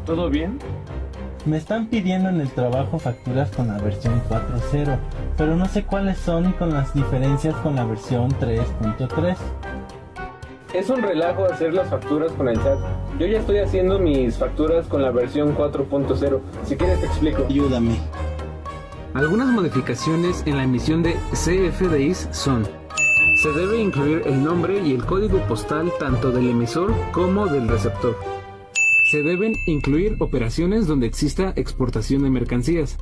¿Todo bien? Me están pidiendo en el trabajo facturas con la versión 4.0, pero no sé cuáles son con las diferencias con la versión 3.3. Es un relajo hacer las facturas con el chat. Yo ya estoy haciendo mis facturas con la versión 4.0. Si quieres te explico. Ayúdame. Algunas modificaciones en la emisión de CFDIs son: se debe incluir el nombre y el código postal tanto del emisor como del receptor. Se deben incluir operaciones donde exista exportación de mercancías.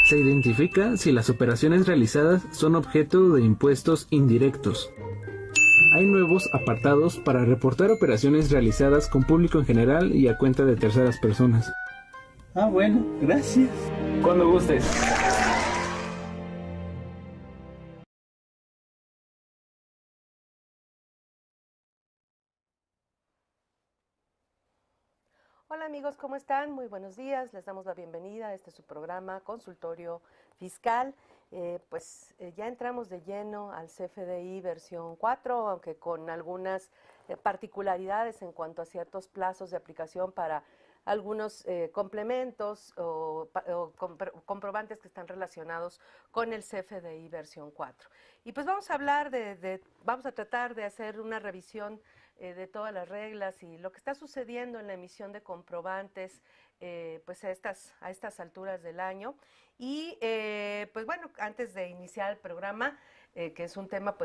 Se identifica si las operaciones realizadas son objeto de impuestos indirectos. Hay nuevos apartados para reportar operaciones realizadas con público en general y a cuenta de terceras personas. Ah, bueno, gracias. Cuando gustes. Hola amigos, ¿cómo están? Muy buenos días, les damos la bienvenida a este su programa Consultorio Fiscal. Ya entramos de lleno al CFDI versión 4, aunque con algunas particularidades en cuanto a ciertos plazos de aplicación para algunos complementos o comprobantes que están relacionados con el CFDI versión 4. Y pues vamos a hablar vamos a tratar de hacer una revisión de todas las reglas y lo que está sucediendo en la emisión de comprobantes a estas alturas del año. Y antes de iniciar el programa, que es un tema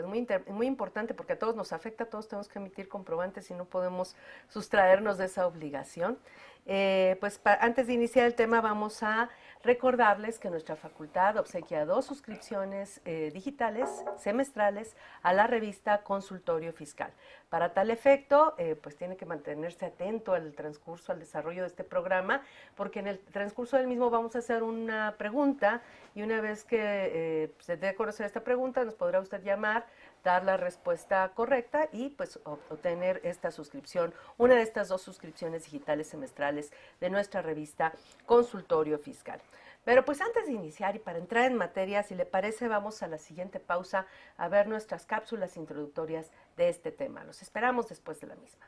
muy importante porque a todos nos afecta, todos tenemos que emitir comprobantes y no podemos sustraernos de esa obligación. Antes de iniciar el tema vamos a recordarles que nuestra facultad obsequia 2 suscripciones digitales semestrales a la revista Consultorio Fiscal. Para tal efecto, tiene que mantenerse atento al transcurso, al desarrollo de este programa, porque en el transcurso del mismo vamos a hacer una pregunta y una vez que se dé a conocer esta pregunta, nos podrá usted llamar, dar la respuesta correcta y obtener esta suscripción, una de estas 2 suscripciones digitales semestrales de nuestra revista Consultorio Fiscal. Pero antes de iniciar y para entrar en materia, si le parece, vamos a la siguiente pausa a ver nuestras cápsulas introductorias de este tema. Los esperamos después de la misma.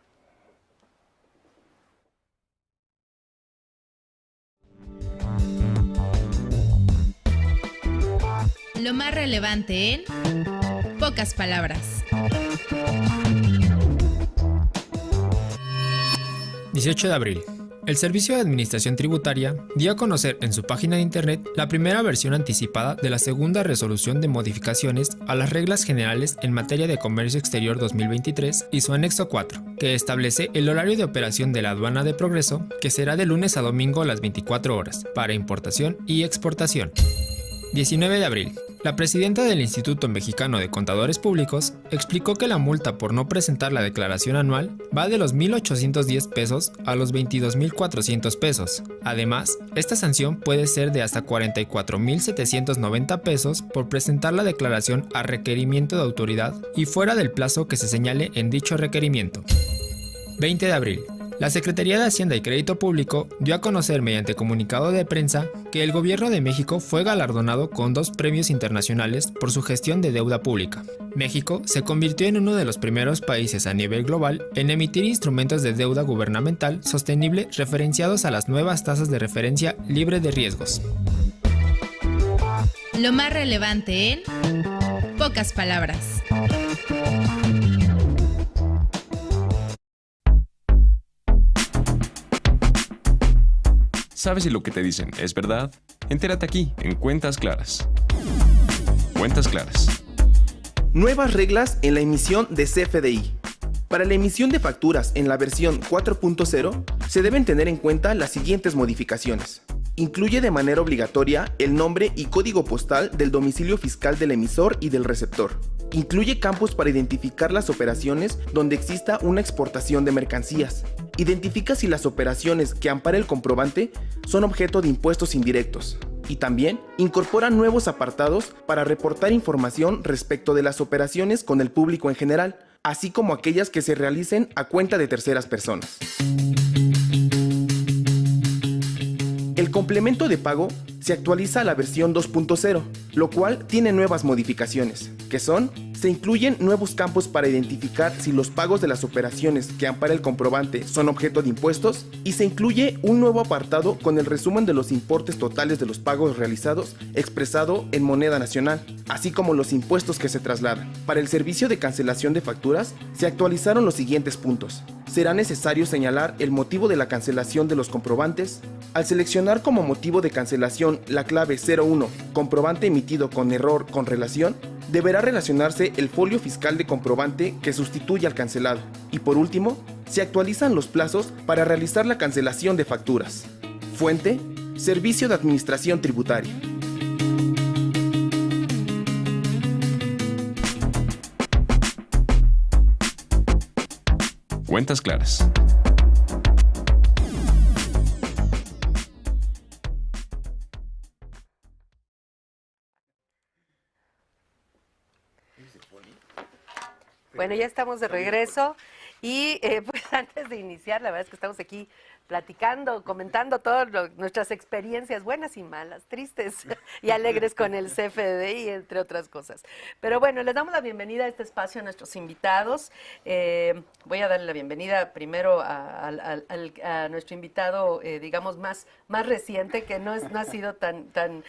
Lo más relevante en pocas palabras. 18 de abril. El Servicio de Administración Tributaria dio a conocer en su página de internet la primera versión anticipada de la segunda resolución de modificaciones a las reglas generales en materia de comercio exterior 2023 y su anexo 4, que establece el horario de operación de la aduana de Progreso, que será de lunes a domingo a las 24 horas, para importación y exportación. 19 de abril. La presidenta del Instituto Mexicano de Contadores Públicos explicó que la multa por no presentar la declaración anual va de los 1,810 pesos a los 22,400 pesos. Además, esta sanción puede ser de hasta 44,790 pesos por presentar la declaración a requerimiento de autoridad y fuera del plazo que se señale en dicho requerimiento. 20 de abril. La Secretaría de Hacienda y Crédito Público dio a conocer mediante comunicado de prensa que el Gobierno de México fue galardonado con 2 premios internacionales por su gestión de deuda pública. México se convirtió en uno de los primeros países a nivel global en emitir instrumentos de deuda gubernamental sostenible referenciados a las nuevas tasas de referencia libre de riesgos. Lo más relevante en pocas palabras. ¿Sabes si lo que te dicen es verdad? Entérate aquí, en Cuentas Claras. Cuentas Claras. Nuevas reglas en la emisión de CFDI. Para la emisión de facturas en la versión 4.0, se deben tener en cuenta las siguientes modificaciones. Incluye de manera obligatoria el nombre y código postal del domicilio fiscal del emisor y del receptor. Incluye campos para identificar las operaciones donde exista una exportación de mercancías. Identifica si las operaciones que ampara el comprobante son objeto de impuestos indirectos. Y también incorpora nuevos apartados para reportar información respecto de las operaciones con el público en general, así como aquellas que se realicen a cuenta de terceras personas. El El complemento de pago se actualiza a la versión 2.0, lo cual tiene nuevas modificaciones, que son: se incluyen nuevos campos para identificar si los pagos de las operaciones que ampara el comprobante son objeto de impuestos, y se incluye un nuevo apartado con el resumen de los importes totales de los pagos realizados expresado en moneda nacional, así como los impuestos que se trasladan. Para el servicio de cancelación de facturas se actualizaron los siguientes puntos. Será necesario señalar el motivo de la cancelación de los comprobantes. Al seleccionar como motivo de cancelación la clave 01, comprobante emitido con error con relación, deberá relacionarse el folio fiscal de comprobante que sustituye al cancelado. Y por último, se actualizan los plazos para realizar la cancelación de facturas. Fuente: Servicio de Administración Tributaria. Cuentas claras. Bueno, ya estamos de regreso y pues antes de iniciar, la verdad es que estamos aquí platicando, comentando todas nuestras experiencias buenas y malas, tristes y alegres con el CFDI, entre otras cosas. Pero bueno, les damos la bienvenida a este espacio a nuestros invitados. Voy a darle la bienvenida primero a nuestro invitado, digamos, más reciente, que no ha sido tan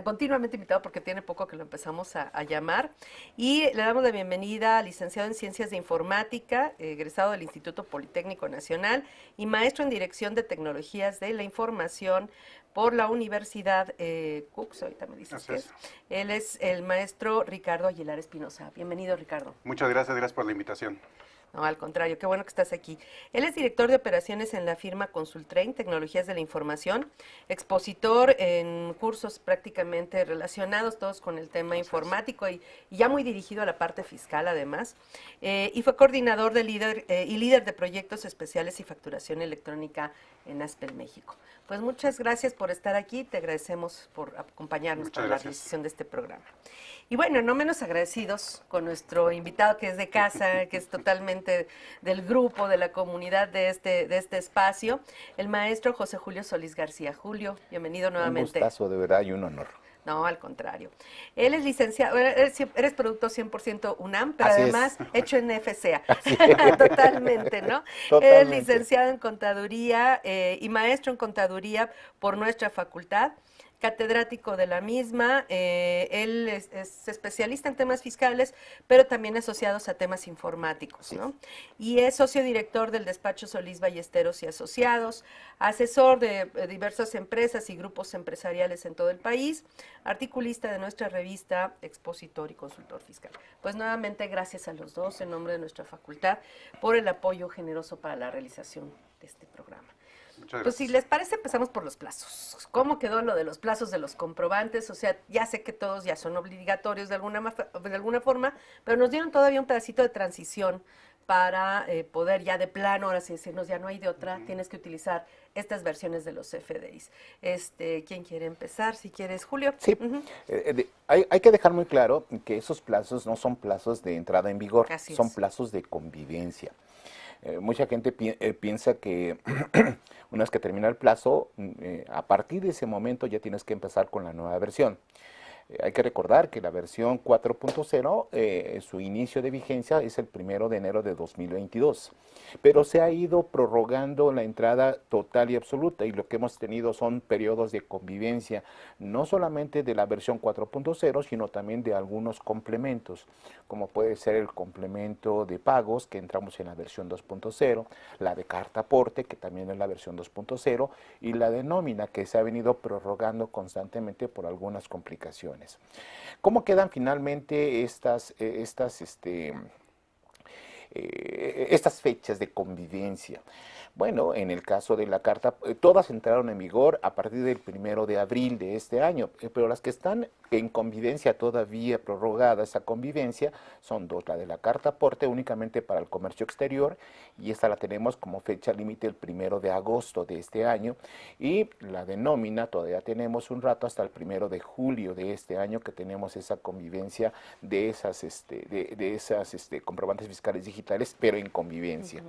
continuamente invitado porque tiene poco que lo empezamos a llamar. Y le damos la bienvenida al licenciado en Ciencias de Informática, egresado del Instituto Politécnico Nacional y maestro en Dirección de Tecnologías de la Información por la Universidad Cooks, ahorita me dices que es. Él es el maestro Ricardo Aguilar Espinosa. Bienvenido, Ricardo. Muchas gracias por la invitación. No, al contrario, qué bueno que estás aquí. Él es director de operaciones en la firma Consultrain, Tecnologías de la Información, expositor en cursos prácticamente relacionados todos con el tema informático y ya muy dirigido a la parte fiscal además, y fue coordinador y líder de proyectos especiales y facturación electrónica en ASPEL México. Pues muchas gracias por estar aquí, te agradecemos por acompañarnos para la realización de este programa. Y bueno, no menos agradecidos con nuestro invitado que es de casa, que es totalmente del grupo, de la comunidad de este espacio, el maestro José Julio Solís García. Julio, bienvenido nuevamente. Un gustazo, de verdad, y un honor. No, al contrario. Él es licenciado, eres producto 100% UNAM, pero además hecho en FCA. Totalmente, ¿no? Totalmente. Es licenciado en Contaduría y maestro en Contaduría por nuestra facultad. Catedrático de la misma, él es especialista en temas fiscales, pero también asociados a temas informáticos, ¿no? Y es socio director del despacho Solís Ballesteros y Asociados, asesor de diversas empresas y grupos empresariales en todo el país, articulista de nuestra revista, expositor y consultor fiscal. Pues nuevamente gracias a los dos en nombre de nuestra facultad por el apoyo generoso para la realización de este programa. Pues si les parece, empezamos por los plazos. ¿Cómo quedó lo de los plazos de los comprobantes? O sea, ya sé que todos ya son obligatorios de alguna forma, pero nos dieron todavía un pedacito de transición para poder ya de plano, ahora sí decirnos, ya no hay de otra, tienes que utilizar estas versiones de los FDIs. ¿Quién quiere empezar? Si quieres, Julio. Sí, hay que dejar muy claro que esos plazos no son plazos de entrada en vigor, son plazos de convivencia. Mucha gente piensa que una vez que termina el plazo, a partir de ese momento ya tienes que empezar con la nueva versión. Hay que recordar que la versión 4.0, su inicio de vigencia es el 1 de enero de 2022, pero se ha ido prorrogando la entrada total y absoluta, y lo que hemos tenido son periodos de convivencia, no solamente de la versión 4.0, sino también de algunos complementos, como puede ser el complemento de pagos, que entramos en la versión 2.0, la de carta aporte, que también es la versión 2.0, y la de nómina, que se ha venido prorrogando constantemente por algunas complicaciones. ¿Cómo quedan finalmente estas fechas de convivencia? Bueno, en el caso de la carta, todas entraron en vigor a partir del 1 de abril de este año, pero las que están en convivencia todavía prorrogada esa convivencia son dos: la de la carta aporte únicamente para el comercio exterior, y esta la tenemos como fecha límite el 1 de agosto de este año, y la de nómina todavía tenemos un rato hasta el 1 de julio de este año, que tenemos esa convivencia de esas comprobantes fiscales digitales, pero en convivencia.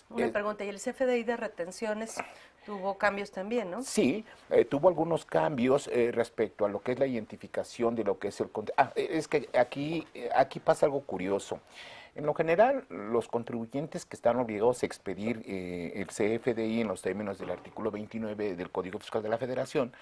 Una pregunta, ¿y el CFDI de retenciones Tuvo cambios también, ¿no? Sí, tuvo algunos cambios respecto a lo que es la identificación de lo que es el contenido. Es que aquí pasa algo curioso. En lo general, los contribuyentes que están obligados a expedir el CFDI en los términos del artículo 29 del Código Fiscal de la Federación,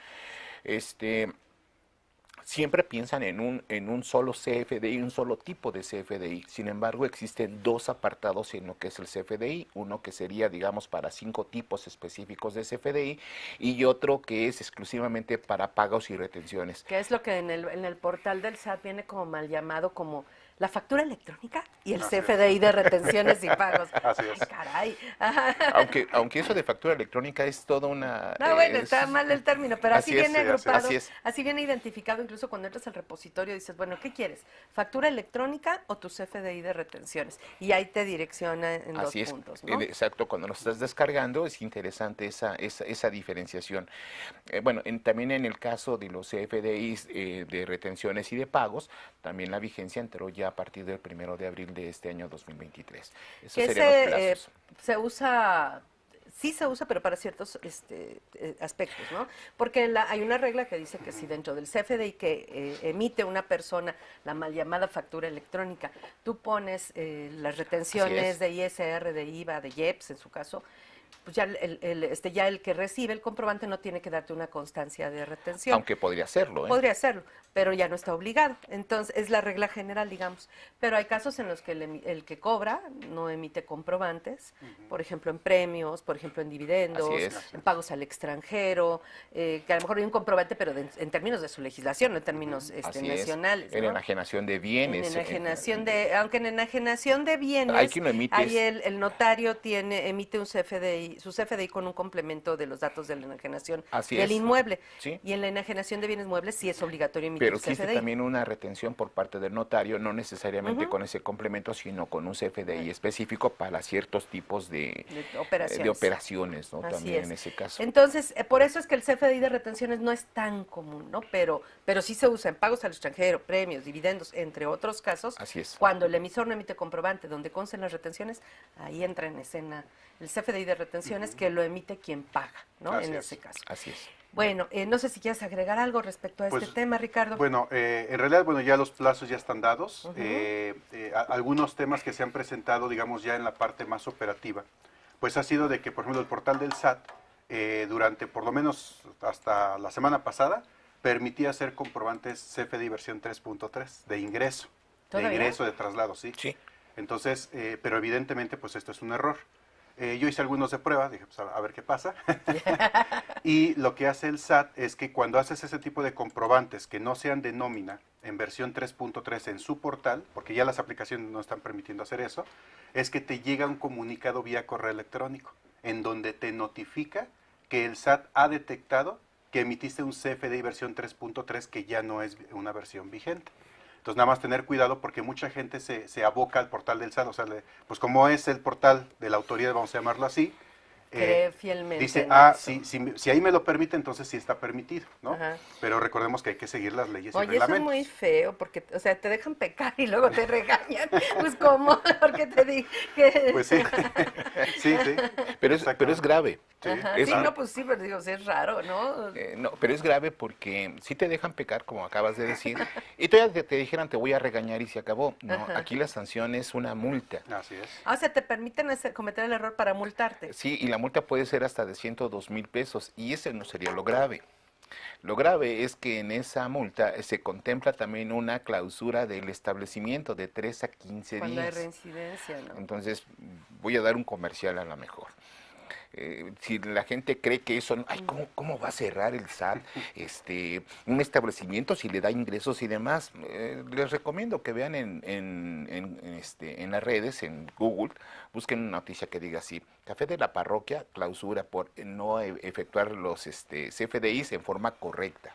siempre piensan en un solo CFDI, un solo tipo de CFDI. Sin embargo, existen dos apartados en lo que es el CFDI, uno que sería, digamos, para 5 tipos específicos de CFDI y otro que es exclusivamente para pagos y retenciones. Que es lo que en el portal del SAT viene como mal llamado como la factura electrónica y el CFDI de retenciones y pagos. Así es. Ay, caray. Aunque eso de factura electrónica es toda una... No, bueno, está mal el término, pero así viene agrupado, así viene identificado. Incluso cuando entras al repositorio dices, bueno, ¿qué quieres? ¿Factura electrónica o tu CFDI de retenciones? Y ahí te direcciona en dos puntos, ¿no? Exacto, cuando lo estás descargando es interesante esa diferenciación. Bueno, también en el caso de los CFDIs de retenciones y de pagos, también la vigencia entró ya a partir del 1 de abril de este año 2023. Esos serían los plazos. Sí se usa, pero para ciertos aspectos, ¿no? Porque hay una regla que dice que si dentro del CFDI que emite una persona la mal llamada factura electrónica, tú pones las retenciones de ISR, de IVA, de IEPS en su caso, pues ya el que recibe el comprobante no tiene que darte una constancia de retención. Aunque podría hacerlo, Podría hacerlo, pero ya no está obligado. Entonces, es la regla general, digamos. Pero hay casos en los que el que cobra no emite comprobantes, por ejemplo, en premios, por ejemplo, en dividendos, en pagos al extranjero, que a lo mejor hay un comprobante, pero en términos de su legislación, no en términos nacionales. En enajenación de bienes. Aunque en enajenación de bienes, hay quien lo emite. Ahí el notario emite un CFDI, su CFDI con un complemento de los datos de la enajenación del inmueble. ¿Sí? Y en la enajenación de bienes muebles sí es obligatorio emitir pero un CFDI. existe también una retención por parte del notario, no necesariamente con ese complemento, sino con un CFDI específico para ciertos tipos de operaciones, ¿no? Así también es. en ese caso. Entonces, por eso es que el CFDI de retenciones no es tan común, ¿no? Pero sí se usa en pagos al extranjero, premios, dividendos, entre otros casos. Así es. Cuando el emisor no emite comprobante donde consten las retenciones, ahí entra en escena el CFDI de retenciones que lo emite quien paga, ¿no? En ese caso. Así es. Bueno, no sé si quieres agregar algo respecto a este tema, Ricardo. Bueno, en realidad, ya los plazos ya están dados. Algunos temas que se han presentado, digamos, ya en la parte más operativa, pues ha sido de que, por ejemplo, el portal del SAT, durante por lo menos hasta la semana pasada, permitía hacer comprobantes CFDI versión 3.3 de ingreso. ¿Todavía? De ingreso, de traslado, sí. Entonces, pero evidentemente, pues esto es un error. Yo hice algunos de prueba, dije, pues a ver qué pasa. Y lo que hace el SAT es que cuando haces ese tipo de comprobantes que no sean de nómina en versión 3.3 en su portal, porque ya las aplicaciones no están permitiendo hacer eso, es que te llega un comunicado vía correo electrónico en donde te notifica que el SAT ha detectado que emitiste un CFDI versión 3.3 que ya no es una versión vigente. Entonces, nada más tener cuidado porque mucha gente se aboca al portal del SAT, o sea, pues como es el portal de la autoridad, vamos a llamarlo así, fielmente dice, si ahí me lo permite, entonces sí está permitido, ¿no? Pero recordemos que hay que seguir las leyes y reglamentos. Oye, eso es muy feo, porque, o sea, te dejan pecar y luego te regañan. Pues, ¿cómo? Porque te dije que... Pues sí, sí. Pero es grave. Pero digo, sí es raro, ¿no? No, pero es grave porque sí te dejan pecar, como acabas de decir, y todavía te dijeran, te voy a regañar y se acabó. No, aquí la sanción es una multa. Así es. O sea, te permiten cometer el error para multarte. Sí, y la multa puede ser hasta de 102,000 pesos, y ese no sería lo grave. Lo grave es que en esa multa se contempla también una clausura del establecimiento de 3 a 15 días. Cuando hay reincidencia, ¿no? Entonces, voy a dar un comercial a lo mejor. Si la gente cree que eso, ¿cómo va a cerrar el SAT un establecimiento si le da ingresos y demás? Les recomiendo que vean en las redes, en Google, busquen una noticia que diga así: Café de la Parroquia clausura por no efectuar los CFDIs en forma correcta.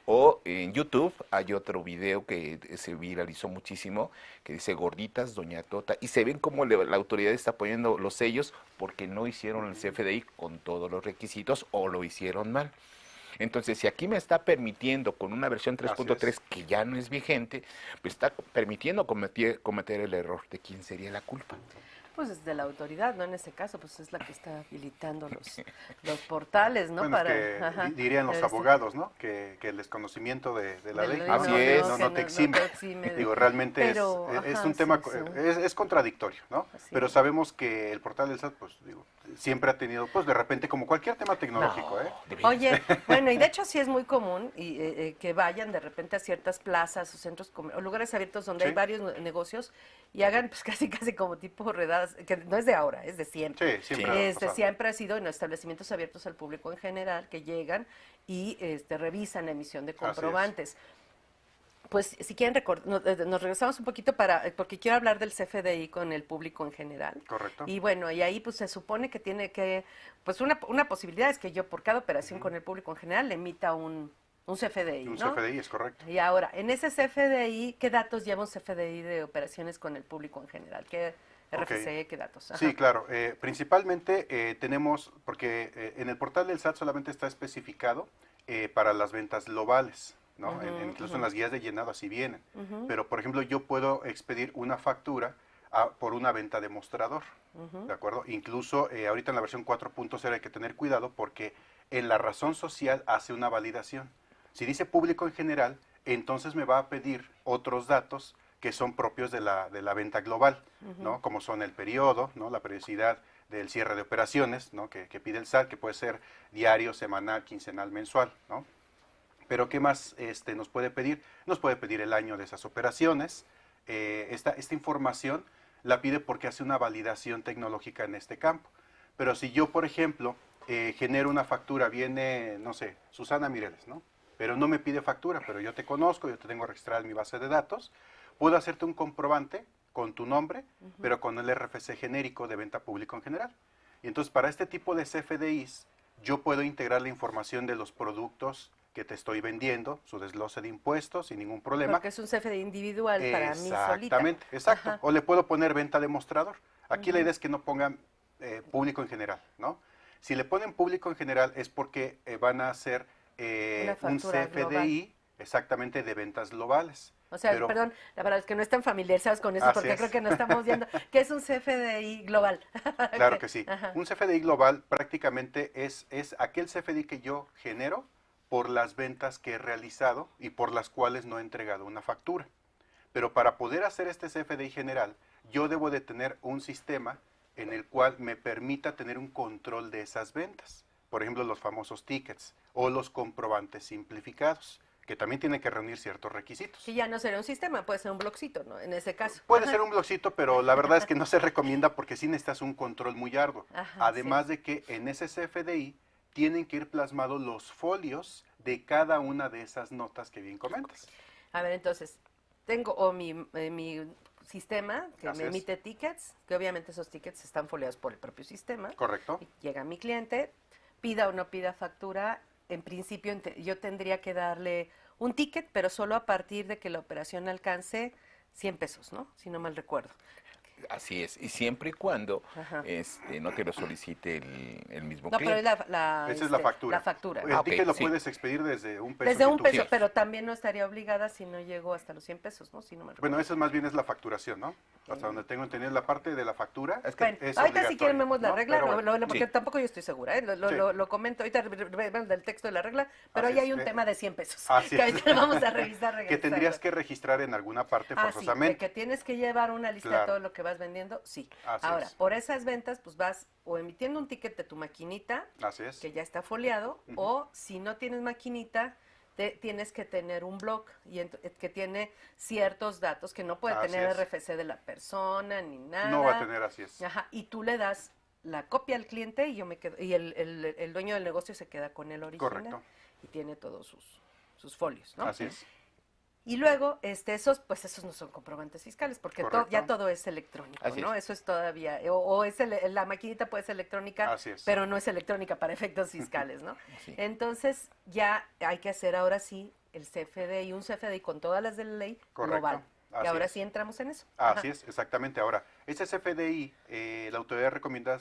O en YouTube hay otro video que se viralizó muchísimo, que dice Gorditas, Doña Tota, y se ven cómo la autoridad está poniendo los sellos porque no hicieron el CFDI con todos los requisitos o lo hicieron mal. Entonces, si aquí me está permitiendo con una versión 3.3 que ya no es vigente, pues está permitiendo cometer el error. ¿De quién sería la culpa? Pues es de la autoridad, ¿no? En este caso, pues es la que está habilitando los portales, ¿no? Bueno, dirían los abogados, ¿no? Que el desconocimiento de la ley no te exime. Digo, realmente es un tema, es contradictorio, ¿no? Pero sabemos que el portal del SAT, pues digo, siempre ha tenido, pues de repente, como cualquier tema tecnológico, Oye, bueno, y de hecho sí es muy común que vayan de repente a ciertas plazas o centros o lugares abiertos donde hay varios negocios y hagan pues casi como tipo redadas, que no es de ahora, es de siempre. Sí, siempre. Siempre ha sido en establecimientos abiertos al público en general que llegan y revisan la emisión de comprobantes. Pues si quieren, nos regresamos un poquito porque quiero hablar del CFDI con el público en general. Correcto. Y bueno, y ahí pues se supone que tiene que, pues una posibilidad es que yo por cada operación con el público en general le emita un CFDI, ¿no? Un CFDI, es correcto. Y ahora, en ese CFDI, ¿qué datos lleva un CFDI de operaciones con el público en general? ¿Qué RFC, qué datos? Ajá. Sí, claro. Principalmente tenemos, porque en el portal del SAT solamente está especificado para las ventas globales, ¿no? Incluso en las guías de llenado así vienen. Pero, por ejemplo, yo puedo expedir una factura por una venta de mostrador, ¿de acuerdo? Incluso ahorita en la versión 4.0 hay que tener cuidado porque en la razón social hace una validación. Si dice público en general, entonces me va a pedir otros datos que son propios de la venta global, ¿no? Como son el periodo, ¿no? La periodicidad del cierre de operaciones, ¿no? que pide el SAT, que puede ser diario, semanal, quincenal, mensual, ¿no? Pero ¿qué más nos puede pedir? Nos puede pedir el año de esas operaciones. Esta información la pide porque hace una validación tecnológica en este campo. Pero si yo, por ejemplo, genero una factura, viene, no sé, Susana Mireles, ¿no? Pero no me pide factura, pero yo te conozco, yo te tengo registrada en mi base de datos, puedo hacerte un comprobante con tu nombre, pero con el RFC genérico de venta público en general. Y entonces, para este tipo de CFDIs, yo puedo integrar la información de los productos que te estoy vendiendo, su desglose de impuestos sin ningún problema. Porque es un CFDI individual para mí solita. Exactamente, exacto. Ajá. O le puedo poner venta de mostrador. Aquí la idea es que no pongan público en general, ¿no? Si le ponen público en general es porque van a hacer un CFDI global. Exactamente de ventas globales. O sea, perdón, para los que no están familiarizados con eso, porque creo que no estamos viendo, ¿qué es un CFDI global? Claro que sí. Ajá. Un CFDI global prácticamente es aquel CFDI que yo genero por las ventas que he realizado y por las cuales no he entregado una factura. Pero para poder hacer este CFDI general, yo debo de tener un sistema en el cual me permita tener un control de esas ventas. Por ejemplo, los famosos tickets o los comprobantes simplificados, que también tienen que reunir ciertos requisitos. Que ya no será un sistema, puede ser un blocito, ¿no? En ese caso. Puede ser un blocito, pero la verdad es que no se recomienda porque sí necesitas un control muy arduo. Además de que en ese CFDI tienen que ir plasmados los folios de cada una de esas notas que bien comentas. A ver, entonces, tengo mi sistema que me emite tickets, que obviamente esos tickets están foliados por el propio sistema. Correcto. Y llega mi cliente, pida o no pida factura, en principio yo tendría que darle un ticket, pero solo a partir de que la operación alcance 100 pesos, ¿no? Si no mal recuerdo. Así es, y siempre y cuando no te lo solicite el mismo cliente. No, pero esa es la factura. La factura. El ticket lo puedes expedir desde un peso. Desde un peso, pero también no estaría obligada si no llegó hasta los 100 pesos, ¿no? Si no me recuerdo. Bueno, eso más bien es la facturación, ¿no? Hasta donde tengo entendido la parte de la factura. Es que bueno, ahorita si quieren vemos la regla, porque tampoco yo estoy segura, lo comento, ahorita vemos del texto de la regla, pero ahí hay un tema de 100 pesos, que ahorita vamos a revisar. Que tendrías que registrar en alguna parte forzosamente. Sí, de que tienes que llevar una lista de todo lo que vas vendiendo, sí. Ahora, por esas ventas, pues vas o emitiendo un ticket de tu maquinita, que ya está foliado, o si no tienes maquinita, tienes que tener un blog que tiene ciertos datos que no puede tener RFC de la persona ni nada. No va a tener, así es. Ajá, y tú le das la copia al cliente y yo me quedo, y el dueño del negocio se queda con el original. Correcto. Y tiene todos sus folios, ¿no? Así es. Y luego, esos no son comprobantes fiscales, porque ya todo es electrónico, ¿no? Eso es todavía, la maquinita puede ser electrónica, pero no es electrónica para efectos fiscales, ¿no? Entonces, ya hay que hacer ahora sí el CFDI, un CFDI con todas las de la ley global. Y ahora sí entramos en eso. Así es, exactamente. Ahora, ese CFDI, la autoridad recomienda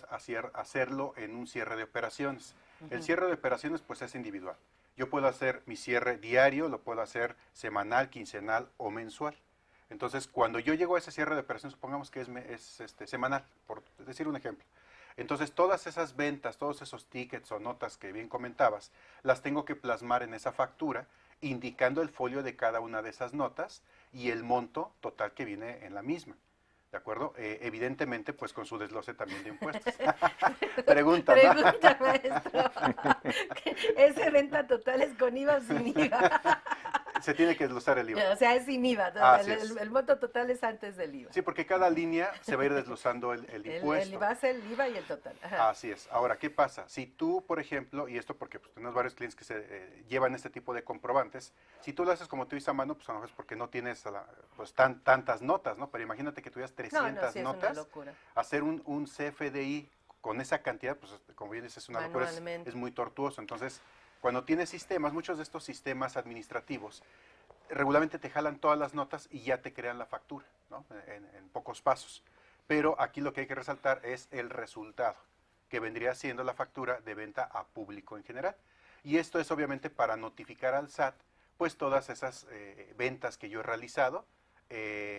hacerlo en un cierre de operaciones. El cierre de operaciones, pues, es individual. Yo puedo hacer mi cierre diario, lo puedo hacer semanal, quincenal o mensual. Entonces, cuando yo llego a ese cierre de operación, supongamos que es semanal, por decir un ejemplo. Entonces, todas esas ventas, todos esos tickets o notas que bien comentabas, las tengo que plasmar en esa factura, indicando el folio de cada una de esas notas y el monto total que viene en la misma. ¿De acuerdo? Evidentemente, pues con su desglose también de impuestos. Pregunta, ¿no? Pregunta, maestro. ¿Esa venta total es con IVA o sin IVA? Se tiene que desglosar el IVA. O sea, es sin IVA. El monto total es antes del IVA. Sí, porque cada línea se va a ir desglosando el impuesto. Va a ser el IVA y el total. Ajá. Así es. Ahora, ¿qué pasa? Si tú, por ejemplo, y esto porque pues, tenemos varios clientes que se llevan este tipo de comprobantes, si tú lo haces como tú dices a mano, pues a lo mejor es porque no tienes pues, tantas notas, ¿no? Pero imagínate que tuvieras 300 sí, notas, es una locura. hacer un CFDI con esa cantidad, pues como bien dices, es una locura, es muy tortuoso. Entonces, cuando tienes sistemas, muchos de estos sistemas administrativos, regularmente te jalan todas las notas y ya te crean la factura, ¿no? En pocos pasos. Pero aquí lo que hay que resaltar es el resultado, que vendría siendo la factura de venta a público en general. Y esto es obviamente para notificar al SAT, pues todas esas ventas que yo he realizado,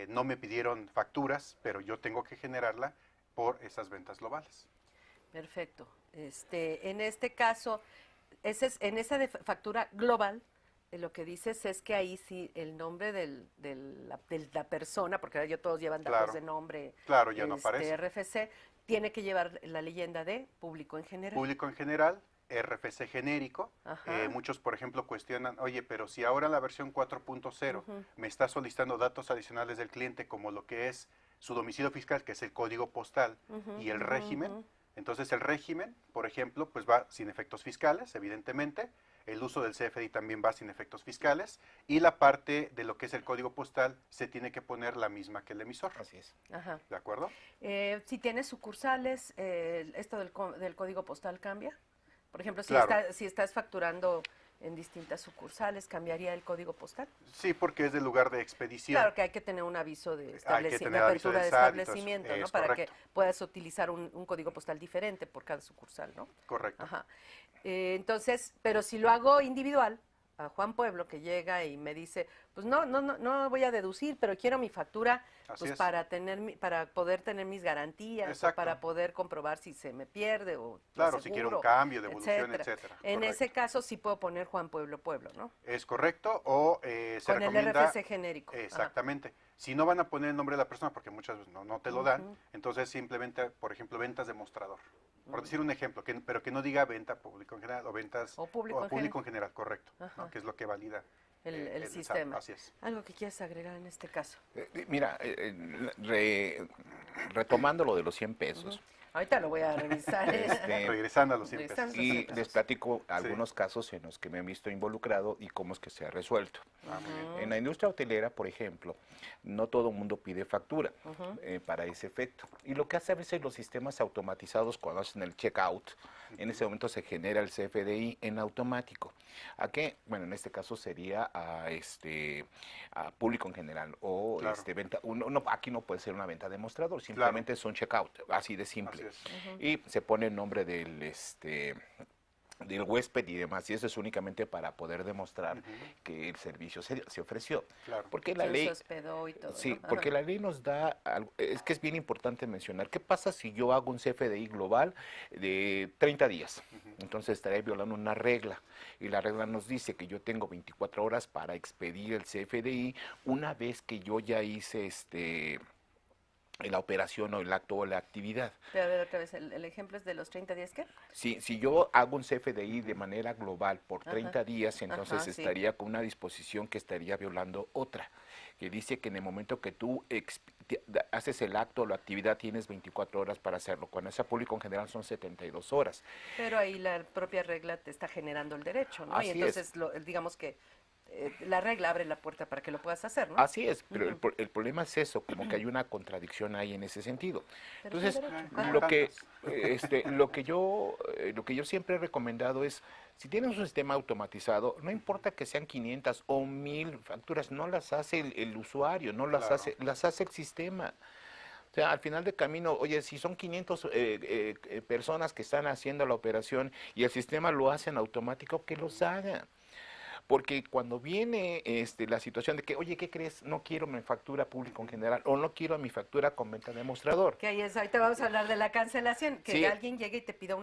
no me pidieron facturas, pero yo tengo que generarla por esas ventas globales. Perfecto. En este caso, en esa de factura global, lo que dices es que ahí sí el nombre de la persona, porque ahora todos llevan datos de nombre, claro, ya no aparece. RFC, tiene que llevar la leyenda de público en general. Público en general, RFC genérico. Muchos, por ejemplo, cuestionan, oye, pero si ahora la versión 4.0 me está solicitando datos adicionales del cliente, como lo que es su domicilio fiscal, que es el código postal, y el régimen, entonces el régimen, por ejemplo, pues va sin efectos fiscales, evidentemente. El uso del CFDI también va sin efectos fiscales y la parte de lo que es el código postal se tiene que poner la misma que el emisor. Así es. Ajá. ¿De acuerdo? Si tienes sucursales, ¿esto del código postal cambia? Por ejemplo, si estás facturando en distintas sucursales, ¿cambiaría el código postal? Sí, porque es del lugar de expedición. Claro que hay que tener un aviso de apertura de establecimiento, ¿no? Para que puedas utilizar un código postal diferente por cada sucursal, ¿no? Correcto. Ajá. Entonces, pero si lo hago individual, a Juan Pueblo que llega y me dice, pues no voy a deducir, pero quiero mi factura pues para poder tener mis garantías, o para poder comprobar si se me pierde o claro, si quiero un cambio, devolución, etcétera. En ese caso sí puedo poner Juan Pueblo, ¿no? Es correcto, o se con recomienda... el RFC genérico. Exactamente. Ajá. Si no van a poner el nombre de la persona, porque muchas veces no te lo dan, entonces simplemente, por ejemplo, ventas de mostrador. Por decir un ejemplo, pero que no diga venta público en general o ventas público en general, correcto, ¿no? Que es lo que valida el sistema. Así es. ¿Algo que quieras agregar en este caso? Mira, retomando lo de los 100 pesos. Ahorita lo voy a revisar. Regresando a los 100 pesos. Y les platico algunos casos en los que me he visto involucrado y cómo es que se ha resuelto. En la industria hotelera, por ejemplo, no todo el mundo pide factura para ese efecto. Y lo que hace a veces los sistemas automatizados cuando hacen el checkout, en ese momento se genera el CFDI en automático. ¿A qué? Bueno, en este caso sería a público en general o venta. Aquí no puede ser una venta de mostrador, simplemente es un checkout, así de simple. Y se pone el nombre del huésped y demás, y eso es únicamente para poder demostrar que el servicio se ofreció. Claro. Porque la ley se hospedó y todo, sí, ¿no? porque la ley nos da algo, es que es bien importante mencionar, ¿qué pasa si yo hago un CFDI global de 30 días? Entonces estaré violando una regla, y la regla nos dice que yo tengo 24 horas para expedir el CFDI una vez que yo ya hice la operación o el acto o la actividad. Pero a ver otra vez, el ejemplo es de los 30 días, ¿qué? Si yo hago un CFDI de manera global por 30 días, entonces estaría con una disposición que estaría violando otra, que dice que en el momento que tú haces el acto o la actividad tienes 24 horas para hacerlo. Cuando es a público en general son 72 horas. Pero ahí la propia regla te está generando el derecho, ¿no? Así y entonces digamos que la regla abre la puerta para que lo puedas hacer, ¿no? Así es, pero el problema es eso, como que hay una contradicción ahí en ese sentido. Entonces, lo que yo siempre he recomendado es, si tienes un sistema automatizado, no importa que sean 500 o 1000 facturas, no las hace el usuario, no las hace, las hace el sistema. O sea, al final del camino, oye, si son 500 personas que están haciendo la operación y el sistema lo hace en automático, que los haga. porque cuando viene la situación de que, oye, ¿qué crees? No quiero mi factura público en general o no quiero mi factura con venta de mostrador. Que ahí es, ahorita vamos a hablar de la cancelación, que Sí. alguien llegue y te pida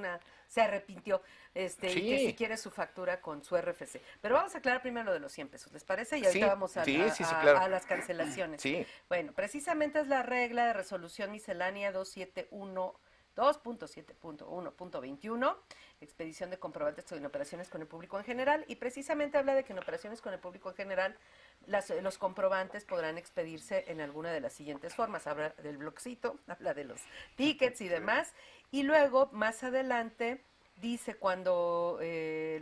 se arrepintió, y que si quiere su factura con su RFC. Pero vamos a aclarar primero lo de los 100 pesos, ¿les parece? Y ahorita vamos claro. a las cancelaciones. Sí. Bueno, precisamente es la regla de resolución miscelánea 2.7.1.21, expedición de comprobantes en operaciones con el público en general, y precisamente habla de que en operaciones con el público en general los comprobantes podrán expedirse en alguna de las siguientes formas. Habla del bloccito, habla de los tickets y demás, y luego más adelante dice cuando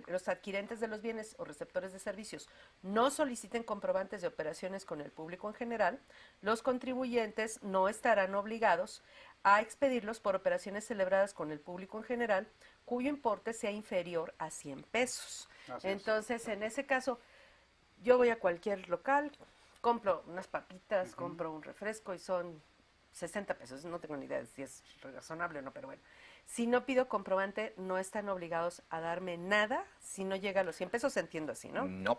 los adquirentes de los bienes o receptores de servicios no soliciten comprobantes de operaciones con el público en general, los contribuyentes no estarán obligados a expedirlos por operaciones celebradas con el público en general, cuyo importe sea inferior a 100 pesos. Entonces, en ese caso, yo voy a cualquier local, compro unas papitas, compro un refresco y son 60 pesos. No tengo ni idea de si es razonable o no, pero bueno. Si no pido comprobante, no están obligados a darme nada si no llega a los 100 pesos, entiendo así, ¿no? No.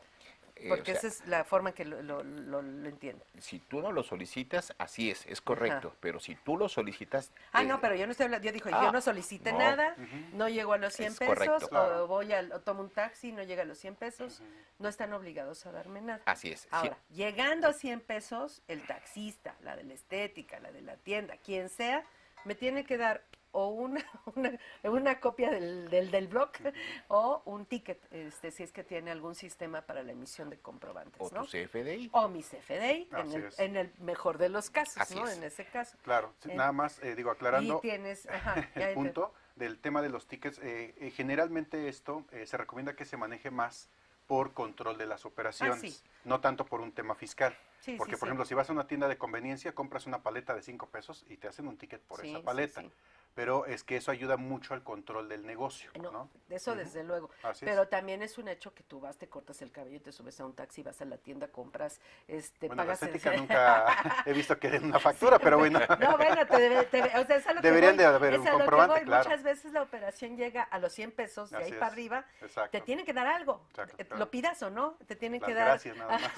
Porque esa es la forma que lo entiendo. Si tú no lo solicitas, así es correcto. Pero si tú lo solicitas... no, pero yo no estoy hablando, yo no solicité nada, no llego a los 100 pesos, correcto. o tomo un taxi, no llega a los 100 pesos, no están obligados a darme nada. Así es. Ahora, llegando a 100 pesos, el taxista, la de la estética, la de la tienda, quien sea, me tiene que dar o una copia del blog o un ticket, si es que tiene algún sistema para la emisión de comprobantes, o ¿no? tu CFDI. O mi CFDI, en el mejor de los casos, Así ¿no? es. En ese caso. Claro, nada más, aclarando y tienes, el punto del tema de los tickets. Generalmente esto se recomienda que se maneje más por control de las operaciones, no tanto por un tema fiscal. Porque, por ejemplo, si vas a una tienda de conveniencia, compras una paleta de 5 pesos y te hacen un ticket por esa paleta. Pero es que eso ayuda mucho al control del negocio, ¿no? Eso desde luego. Pero también es un hecho que tú vas, te cortas el cabello, te subes a un taxi, vas a la tienda, compras, bueno, pagas... la estética nunca he visto que den una factura, pero bueno. No, bueno, o sea, es a lo deberían que voy, de haber un comprobante, claro. Muchas veces la operación llega a los 100 pesos, de ahí para arriba, te tienen que dar algo. Lo pidas o no, te tienen que dar... Gracias, nada más.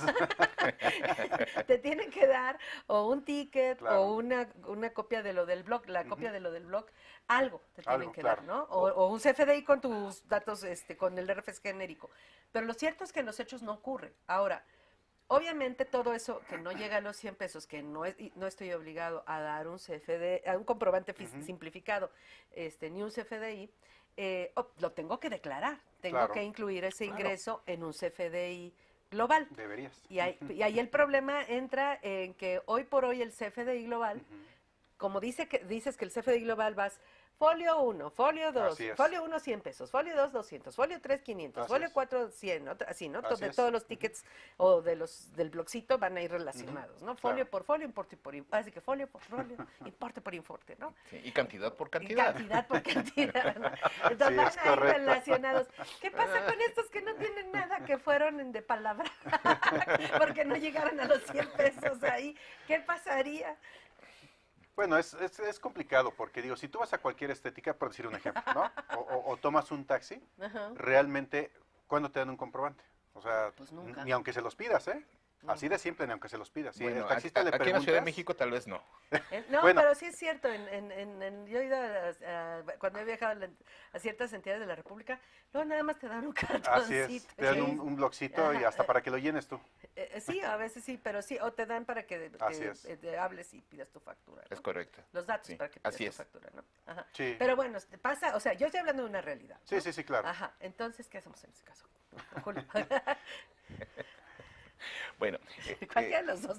Te tienen que dar o un ticket o una copia de lo del blog, la copia de lo del blog, algo te tienen que dar, ¿no? O un CFDI con tus datos, con el RFC genérico. Pero lo cierto es que en los hechos no ocurre. Ahora, obviamente todo eso que no llega a los 100 pesos, que no estoy obligado a dar un CFDI, a un comprobante simplificado, ni un CFDI, lo tengo que declarar. Tengo que incluir ese ingreso en un CFDI global. Deberías. Y ahí el problema entra en que hoy por hoy el CFDI global, como dices que el CFDI global vas folio 1, folio 2, folio 1 100 pesos, folio 2 200, folio 3 500, folio 4 100, así, ¿no? De todos los tickets o del blogcito van a ir relacionados, ¿no? Folio por folio, importe por importe, así que folio por folio, importe por importe, ¿no? Sí, y cantidad por cantidad. Y cantidad por cantidad, ¿no? Entonces van a ir relacionados. ¿Qué pasa con estos que no tienen nada, que fueron de palabra? Porque no llegaron a los 100 pesos ahí. ¿Qué pasaría? Bueno, es complicado porque, digo, si tú vas a cualquier estética, por decir un ejemplo, ¿no? O tomas un taxi, realmente, ¿cuándo te dan un comprobante? O sea, pues nunca. Ni aunque se los pidas, ¿eh? Así de simple, ni aunque se los pidas. Si Bueno, el taxista le aquí en la Ciudad de México tal vez no. No, bueno, pero sí es cierto. Yo he ido cuando he viajado a ciertas entidades de la República, luego nada más te dan un cartoncito. Así es, te dan un blogcito y hasta para que lo llenes tú. Sí, a veces sí, pero sí, o te dan para que hables y pidas tu factura, ¿no? Es correcto. Los datos para que pidas tu factura, ¿no? Ajá. Sí. Pero bueno, pasa, o sea, yo estoy hablando de una realidad, ¿no? Sí, claro. Ajá, entonces, ¿qué hacemos en ese caso? Julio. Bueno, cualquiera de los dos.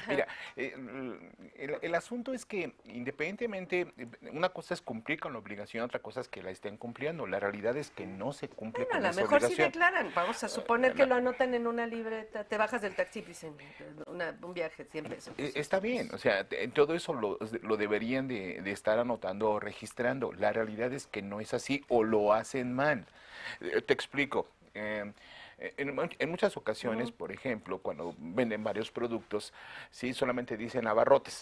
Mira, el asunto es que independientemente, una cosa es cumplir con la obligación, otra cosa es que la estén cumpliendo. La realidad es que no se cumple con esa obligación. A lo mejor sí declaran, vamos a suponer que lo anotan en una libreta, te bajas del taxi y dicen un viaje, 100 pesos. Está bien, o sea, todo eso lo deberían de estar anotando o registrando. La realidad es que no es así o lo hacen mal. Te explico. En muchas ocasiones, por ejemplo, cuando venden varios productos, sí, solamente dicen abarrotes.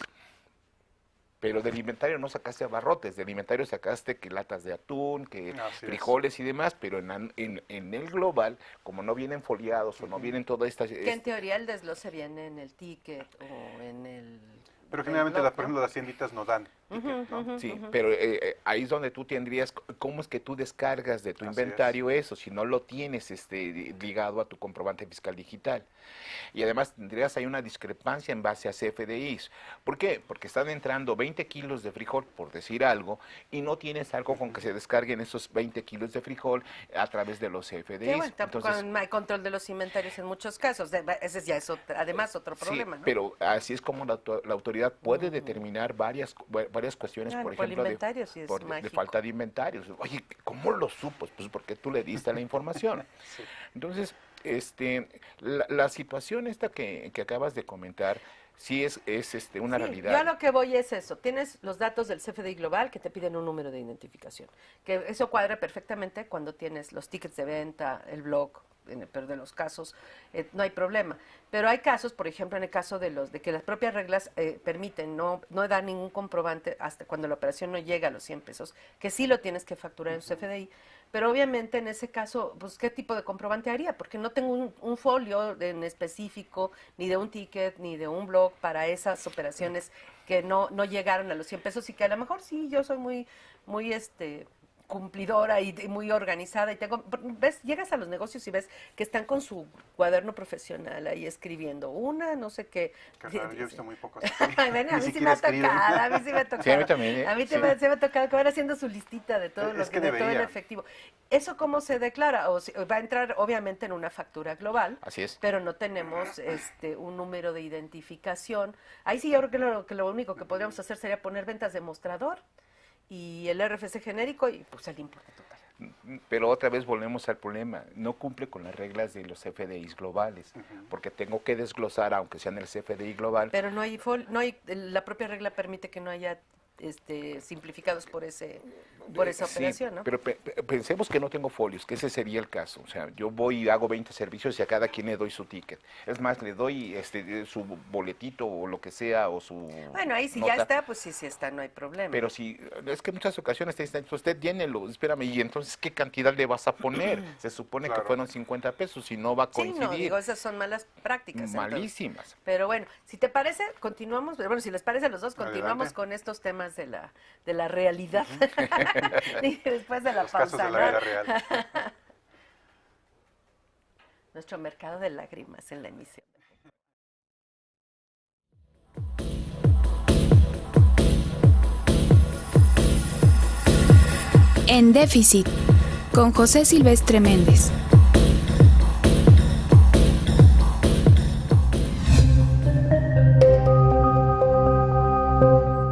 Pero del inventario no sacaste abarrotes, del inventario sacaste que latas de atún, que frijoles y demás, pero en el global, como no vienen foliados o no vienen todas estas... Que en teoría el desglose viene en el ticket o en el... Pero generalmente, por ejemplo, las tienditas no dan ticket, ¿no? Sí, pero ahí es donde tú tendrías, ¿cómo es que tú descargas de tu inventario eso si no lo tienes ligado a tu comprobante fiscal digital? Y además tendrías ahí una discrepancia en base a CFDIs. ¿Por qué? Porque están entrando 20 kilos de frijol, por decir algo, y no tienes algo con que se descarguen esos 20 kilos de frijol a través de los CFDIs. Bueno, entonces, no hay control de los inventarios en muchos casos. Ese ya es además otro problema, ¿no? Pero así es como la autoridad puede determinar varias cuestiones, por ejemplo, de falta de inventarios. Oye, ¿cómo lo supo? Pues porque tú le diste la información. Entonces, la situación esta que acabas de comentar, sí es una realidad. Yo a lo que voy es eso. Tienes los datos del CFDI Global que te piden un número de identificación. Que eso cuadra perfectamente cuando tienes los tickets de venta, el blog, en el peor de los casos, no hay problema. Pero hay casos, por ejemplo, en el caso de que las propias reglas permiten no dar ningún comprobante hasta cuando la operación no llega a los 100 pesos, que sí lo tienes que facturar en su CFDI. Pero obviamente en ese caso, pues ¿qué tipo de comprobante haría? Porque no tengo un folio en específico, ni de un ticket, ni de un blog para esas operaciones que no llegaron a los 100 pesos y que a lo mejor sí, yo soy muy cumplidora y muy organizada y llegas a los negocios y ves que están con su cuaderno profesional ahí escribiendo no sé qué. Yo he visto muy pocos. A mí sí me ha tocado, a mí sí me ha tocado. Sí, a mí también. A mí sí me ha tocado que van haciendo su listita de todo lo que de todo el efectivo. ¿Eso cómo se declara? Va a entrar obviamente en una factura global. Así es. Pero no tenemos un número de identificación. Ahí sí yo creo que lo único que podríamos hacer sería poner ventas de mostrador y el RFC genérico y pues el importe total. Pero otra vez volvemos al problema, no cumple con las reglas de los CFDIs globales, porque tengo que desglosar, aunque sea en el CFDI global. Pero la propia regla permite que no haya simplificados por esa operación, ¿no? Pero pensemos que no tengo folios, que ese sería el caso. O sea, yo voy y hago 20 servicios y a cada quien le doy su ticket. Es más, le doy su boletito o lo que sea o su Bueno, ahí si ya está, pues sí está, no hay problema. Pero si, es que en muchas ocasiones te dicen, usted llénelo, espérame, y entonces, ¿qué cantidad le vas a poner? Se supone que fueron 50 pesos y no va a coincidir. Sí, no, digo, esas son malas prácticas. Malísimas. Entonces. Pero bueno, si te parece, continuamos, bueno, si les parece a los dos, continuamos con estos temas de la realidad. Y después de la los pausa. Casos de la vida real. Nuestro mercado de lágrimas en la emisión. En déficit, con José Silvestre Méndez.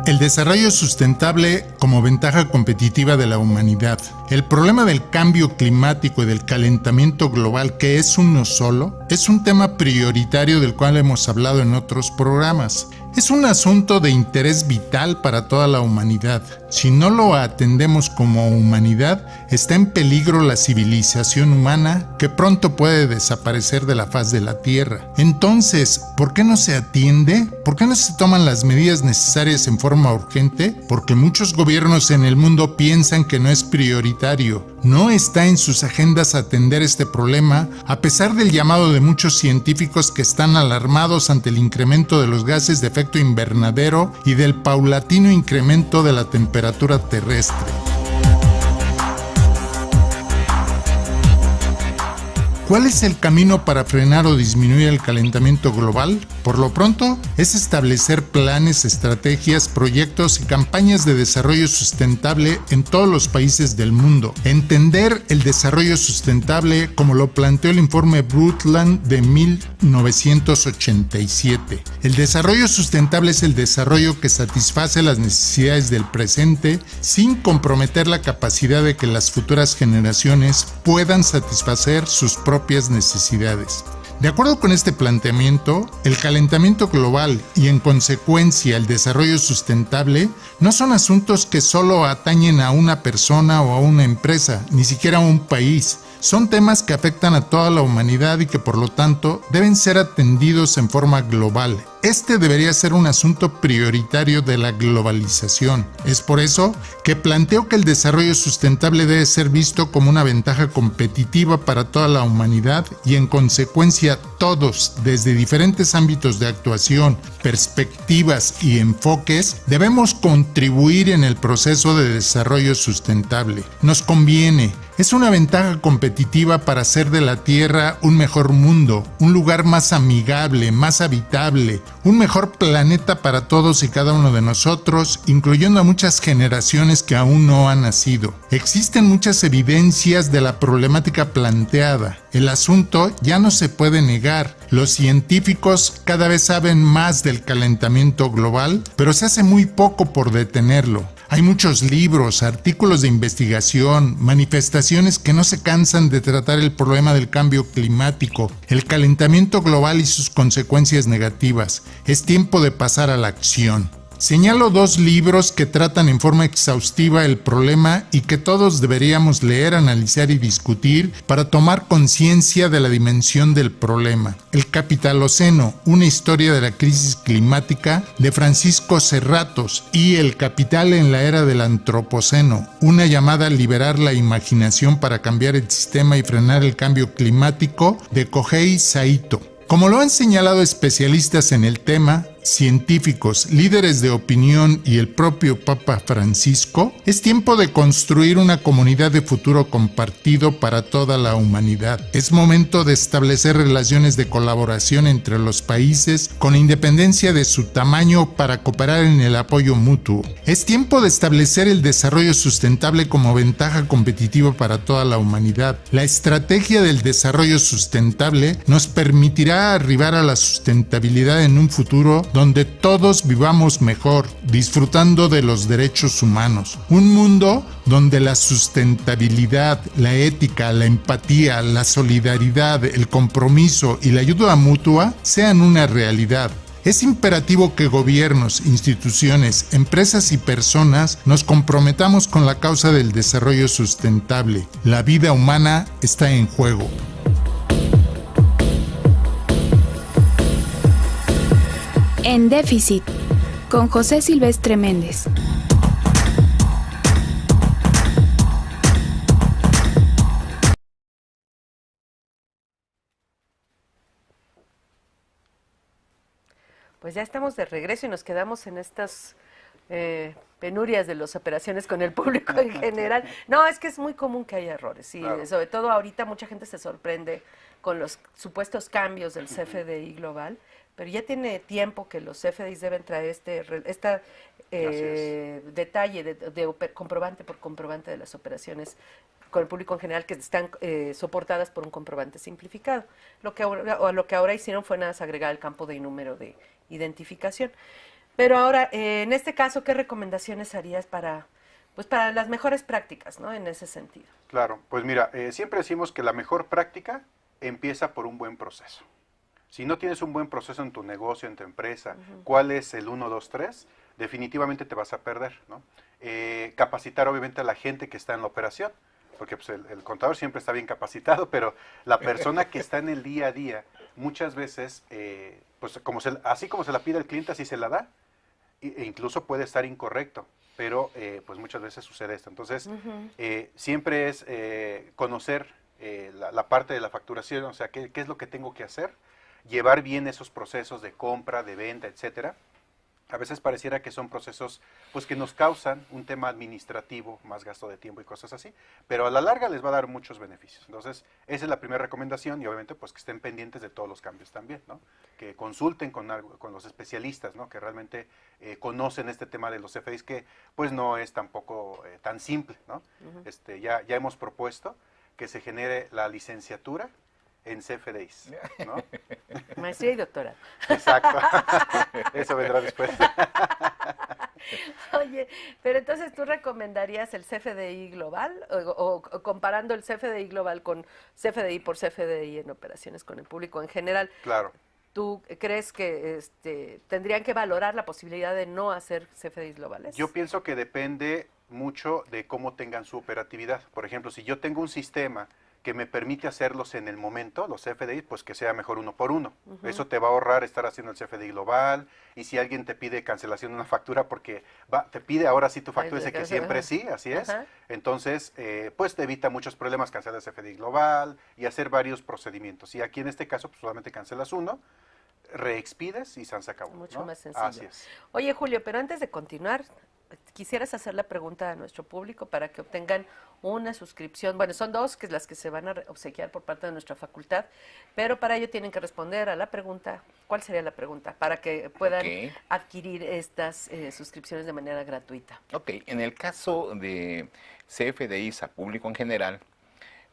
El desarrollo sustentable como ventaja competitiva de la humanidad. El problema del cambio climático y del calentamiento global, que es uno solo, es un tema prioritario del cual hemos hablado en otros programas. Es un asunto de interés vital para toda la humanidad. Si no lo atendemos como humanidad, está en peligro la civilización humana que pronto puede desaparecer de la faz de la Tierra. Entonces, ¿por qué no se atiende? ¿Por qué no se toman las medidas necesarias en forma urgente? Porque muchos gobiernos en el mundo piensan que no es prioritario. No está en sus agendas atender este problema, a pesar del llamado de muchos científicos que están alarmados ante el incremento de los gases de efecto invernadero y del paulatino incremento de la temperatura terrestre. ¿Cuál es el camino para frenar o disminuir el calentamiento global? Por lo pronto, es establecer planes, estrategias, proyectos y campañas de desarrollo sustentable en todos los países del mundo. Entender el desarrollo sustentable como lo planteó el informe Brundtland de 1987. El desarrollo sustentable es el desarrollo que satisface las necesidades del presente sin comprometer la capacidad de que las futuras generaciones puedan satisfacer sus propias necesidades. De acuerdo con este planteamiento, el calentamiento global y en consecuencia el desarrollo sustentable no son asuntos que solo atañen a una persona o a una empresa, ni siquiera a un país. Son temas que afectan a toda la humanidad y que por lo tanto deben ser atendidos en forma global. este debería ser un asunto prioritario de la globalización. Es por eso que planteo que el desarrollo sustentable debe ser visto como una ventaja competitiva para toda la humanidad y en consecuencia todos, desde diferentes ámbitos de actuación, perspectivas y enfoques, debemos contribuir en el proceso de desarrollo sustentable. Nos conviene. Es una ventaja competitiva para hacer de la Tierra un mejor mundo, un lugar más amigable, más habitable, un mejor planeta para todos y cada uno de nosotros, incluyendo a muchas generaciones que aún no han nacido. Existen muchas evidencias de la problemática planteada. El asunto ya no se puede negar. Los científicos cada vez saben más del calentamiento global, pero se hace muy poco por detenerlo. Hay muchos libros, artículos de investigación, manifestaciones que no se cansan de tratar el problema del cambio climático, el calentamiento global y sus consecuencias negativas. Es tiempo de pasar a la acción. Señalo 2 libros que tratan en forma exhaustiva el problema y que todos deberíamos leer, analizar y discutir para tomar conciencia de la dimensión del problema. El Capitaloceno, una historia de la crisis climática, de Francisco Serratos, y El capital en la era del Antropoceno, una llamada a liberar la imaginación para cambiar el sistema y frenar el cambio climático, de Kohei Saito. Como lo han señalado especialistas en el tema, científicos, líderes de opinión y el propio Papa Francisco, es tiempo de construir una comunidad de futuro compartido para toda la humanidad. Es momento de establecer relaciones de colaboración entre los países con independencia de su tamaño para cooperar en el apoyo mutuo. Es tiempo de establecer el desarrollo sustentable como ventaja competitiva para toda la humanidad. La estrategia del desarrollo sustentable nos permitirá arribar a la sustentabilidad en un futuro donde todos vivamos mejor, disfrutando de los derechos humanos. Un mundo donde la sustentabilidad, la ética, la empatía, la solidaridad, el compromiso y la ayuda mutua sean una realidad. Es imperativo que gobiernos, instituciones, empresas y personas nos comprometamos con la causa del desarrollo sustentable. La vida humana está en juego. En Déficit, con José Silvestre Méndez. Pues ya estamos de regreso y nos quedamos en estas penurias de las operaciones con el público en general. No, es que es muy común que haya errores y claro, sobre todo ahorita mucha gente se sorprende con los supuestos cambios del CFDI global, pero ya tiene tiempo que los CFDIs deben traer este detalle de comprobante por comprobante de las operaciones con el público en general que están soportadas por un comprobante simplificado. Lo que ahora hicieron fue nada más agregar el campo de número de identificación. Pero ahora, en este caso, ¿qué recomendaciones harías para las mejores prácticas, ¿no? En ese sentido? Claro, pues mira, siempre decimos que la mejor práctica empieza por un buen proceso. Si no tienes un buen proceso en tu negocio, en tu empresa, ¿cuál es el 1, 2, 3? Definitivamente te vas a perder, ¿no? Capacitar obviamente a la gente que está en la operación, porque pues, el contador siempre está bien capacitado, pero la persona que está en el día a día, muchas veces, pues así como se la pide el cliente, así se la da, e incluso puede estar incorrecto, pero pues muchas veces sucede esto. Entonces, siempre es conocer la parte de la facturación, o sea, qué es lo que tengo que hacer, llevar bien esos procesos de compra, de venta, etcétera. A veces pareciera que son procesos pues que nos causan un tema administrativo, más gasto de tiempo y cosas así, pero a la larga les va a dar muchos beneficios. Entonces, esa es la primera recomendación y obviamente pues que estén pendientes de todos los cambios también, ¿no? Que consulten con los especialistas, ¿no? Que realmente conocen este tema de los CFDIs, que pues no es tampoco tan simple, ¿no? Ya hemos propuesto que se genere la licenciatura en CFDIs, ¿no? Maestría y doctorado. Exacto. Eso vendrá después. Oye, pero entonces tú recomendarías el CFDI global o comparando el CFDI global con CFDI por CFDI en operaciones con el público en general. Claro. ¿Tú crees que tendrían que valorar la posibilidad de no hacer CFDIs globales? Yo pienso que depende mucho de cómo tengan su operatividad. Por ejemplo, si yo tengo un sistema que me permite hacerlos en el momento, los CFDI, pues que sea mejor uno por uno. Eso te va a ahorrar estar haciendo el CFDI global, y si alguien te pide cancelación de una factura porque te pide ahora sí tu factura, dice que siempre sí, así es, entonces pues te evita muchos problemas cancelar el CFDI global y hacer varios procedimientos. Y aquí en este caso pues solamente cancelas uno, reexpides y se acabó. Mucho más sencillo. Así es. Oye, Julio, pero antes de continuar, quisieras hacer la pregunta a nuestro público para que obtengan una suscripción. Bueno, son dos que es las que se van a obsequiar por parte de nuestra facultad, pero para ello tienen que responder a la pregunta. ¿Cuál sería la pregunta? Para que puedan adquirir estas suscripciones de manera gratuita. Ok, en el caso de CFDIs a público en general,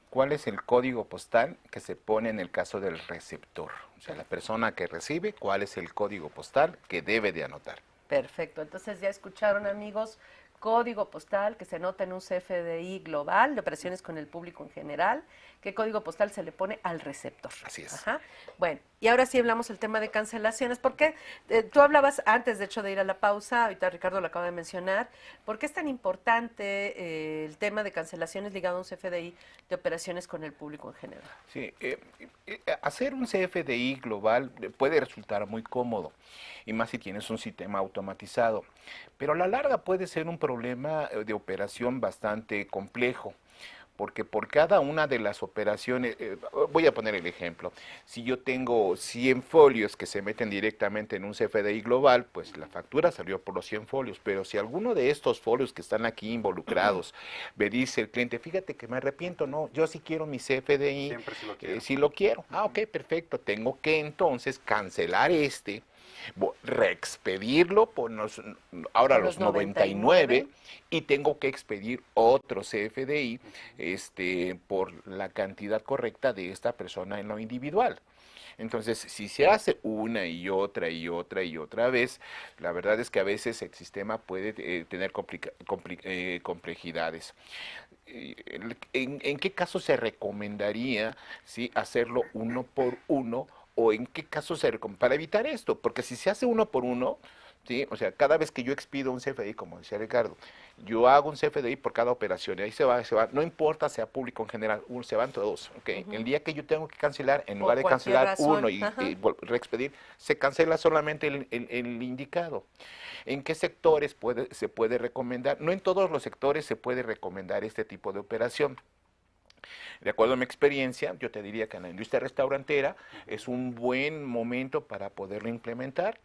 ¿cuál es el código postal que se pone en el caso del receptor? O sea, la persona que recibe, ¿cuál es el código postal que debe de anotar? Perfecto, entonces ya escucharon, amigos, código postal que se anota en un CFDI global de operaciones con el público en general. ¿Qué código postal se le pone al receptor? Así es. Ajá. Bueno, y ahora sí hablamos el tema de cancelaciones, porque tú hablabas antes, de hecho, de ir a la pausa, ahorita Ricardo lo acaba de mencionar. ¿Por qué es tan importante el tema de cancelaciones ligado a un CFDI de operaciones con el público en general? Sí, hacer un CFDI global puede resultar muy cómodo, y más si tienes un sistema automatizado, pero a la larga puede ser un problema de operación bastante complejo, porque por cada una de las operaciones, voy a poner el ejemplo, si yo tengo 100 folios que se meten directamente en un CFDI global, pues la factura salió por los 100 folios, pero si alguno de estos folios que están aquí involucrados me dice el cliente, fíjate que me arrepiento, no, yo sí quiero mi CFDI, siempre sí lo quiero. Sí lo quiero, ok, perfecto, tengo que entonces cancelar reexpedirlo por ahora los 99 y tengo que expedir otro CFDI por la cantidad correcta de esta persona en lo individual. Entonces, si se hace una y otra y otra y otra vez, la verdad es que a veces el sistema puede tener complejidades. ¿En qué caso se recomendaría hacerlo uno por uno? ¿O en qué caso se recomienda? Para evitar esto, porque si se hace uno por uno, ¿sí? O sea, cada vez que yo expido un CFDI, como decía Ricardo, yo hago un CFDI por cada operación, y ahí se va, no importa sea público en general, se van todos, ¿ok? El día que yo tengo que cancelar, en lugar de cancelar uno y reexpedir, se cancela solamente el indicado. ¿En qué sectores se puede recomendar? No en todos los sectores se puede recomendar este tipo de operación. De acuerdo a mi experiencia, yo te diría que en la industria restaurantera es un buen momento para poderlo implementar.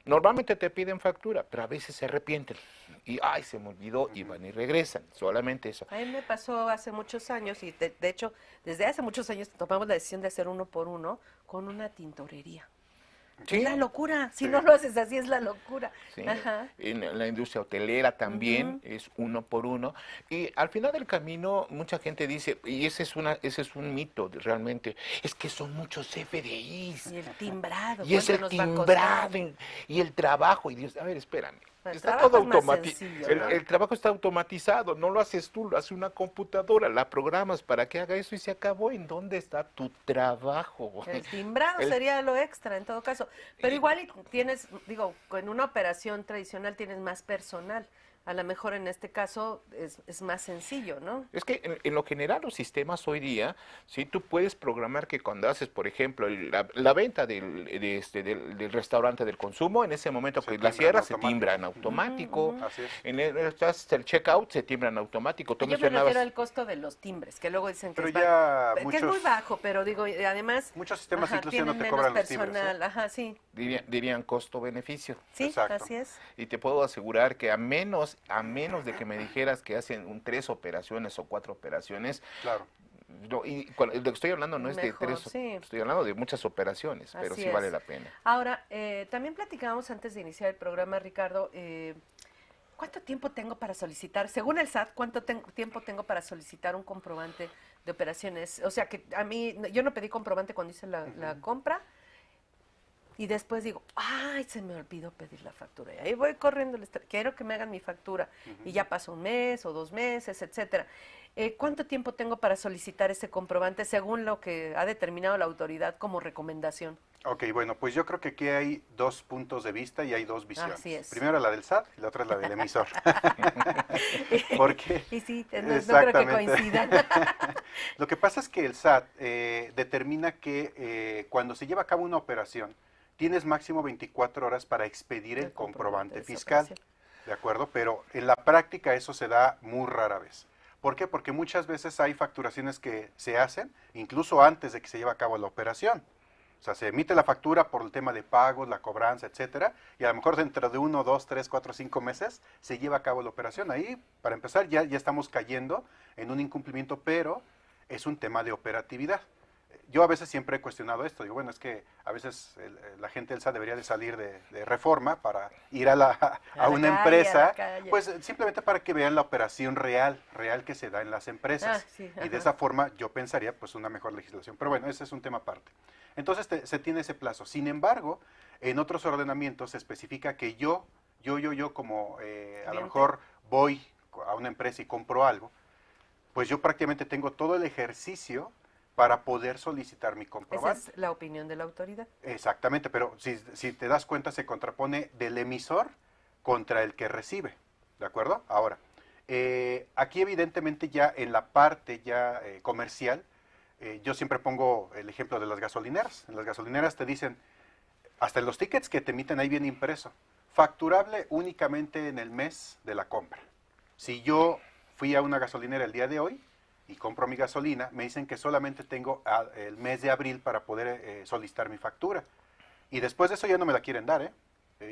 Normalmente te piden factura, pero a veces se arrepienten y ¡ay, se me olvidó! Y van y regresan, solamente eso. A mí me pasó hace muchos años y de hecho desde hace muchos años tomamos la decisión de hacer uno por uno con una tintorería. ¿Sí? Es la locura, si no lo haces así es la locura. Sí. En la industria hotelera también es uno por uno. Y al final del camino mucha gente dice, y ese es un mito realmente, es que son muchos CFDIs. Y el timbrado. Y es el timbrado y el trabajo. Y Dios, a ver, espérame. Está todo automatizado. El trabajo está automatizado, no lo haces tú, lo hace una computadora, la programas para que haga eso y se acabó. ¿En dónde está tu trabajo? El timbrado sería lo extra en todo caso. Pero igual tienes, digo, en una operación tradicional tienes más personal. A lo mejor en este caso es más sencillo, ¿no? Es que en lo general los sistemas hoy día, sí, tú puedes programar que cuando haces, por ejemplo, la venta del restaurante del consumo, en ese momento que la cierras se timbra en automático. Así es. En el checkout se timbra en automático. Tú Yo me refiero al costo de los timbres, que luego dicen que, que es muy bajo, pero digo, además muchos sistemas incluso no te cobran los timbres. Sí. Dirían costo-beneficio. Sí, exacto. Así es. Y te puedo asegurar que a menos de que me dijeras que hacen 3 operaciones o 4 operaciones, claro. No, y lo que estoy hablando no es de 3, estoy hablando de muchas operaciones, pero sí vale la pena. Ahora, también platicábamos antes de iniciar el programa, Ricardo, ¿cuánto tiempo tengo para solicitar, según el SAT, tiempo tengo para solicitar un comprobante de operaciones? O sea, que a mí, yo no pedí comprobante cuando hice la compra, y después digo, ¡ay, se me olvidó pedir la factura! Y ahí voy corriendo, quiero que me hagan mi factura. Y ya pasó 1 mes o 2 meses, etcétera. ¿Cuánto tiempo tengo para solicitar ese comprobante según lo que ha determinado la autoridad como recomendación? Ok, bueno, pues yo creo que aquí hay dos puntos de vista y hay dos visiones. Así es. Primero la del SAT y la otra es la del emisor. Porque, y sí, no creo que coincidan. Lo que pasa es que el SAT determina que cuando se lleva a cabo una operación, tienes máximo 24 horas para expedir el comprobante fiscal. ¿De acuerdo? Pero en la práctica eso se da muy rara vez. ¿Por qué? Porque muchas veces hay facturaciones que se hacen incluso antes de que se lleve a cabo la operación. O sea, se emite la factura por el tema de pagos, la cobranza, etcétera, y a lo mejor dentro de 1, 2, 3, 4, 5 meses se lleva a cabo la operación. Ahí, para empezar, ya estamos cayendo en un incumplimiento, pero es un tema de operatividad. Yo a veces siempre he cuestionado esto. Digo, bueno, es que a veces la gente del SAT debería de salir de Reforma para ir a una empresa, pues simplemente para que vean la operación real que se da en las empresas. Y de esa forma yo pensaría pues una mejor legislación. Pero bueno, ese es un tema aparte. Entonces se tiene ese plazo. Sin embargo, en otros ordenamientos se especifica que yo como a lo mejor voy a una empresa y compro algo, pues yo prácticamente tengo todo el ejercicio para poder solicitar mi comprobante. Esa es la opinión de la autoridad. Exactamente, pero si te das cuenta se contrapone del emisor contra el que recibe, ¿de acuerdo? Ahora, aquí evidentemente ya en la parte ya comercial, yo siempre pongo el ejemplo de las gasolineras. En las gasolineras te dicen, hasta en los tickets que te emiten ahí viene impreso, facturable únicamente en el mes de la compra. Si yo fui a una gasolinera el día de hoy y compro mi gasolina, me dicen que solamente tengo el mes de abril para poder solicitar mi factura. Y después de eso ya no me la quieren dar,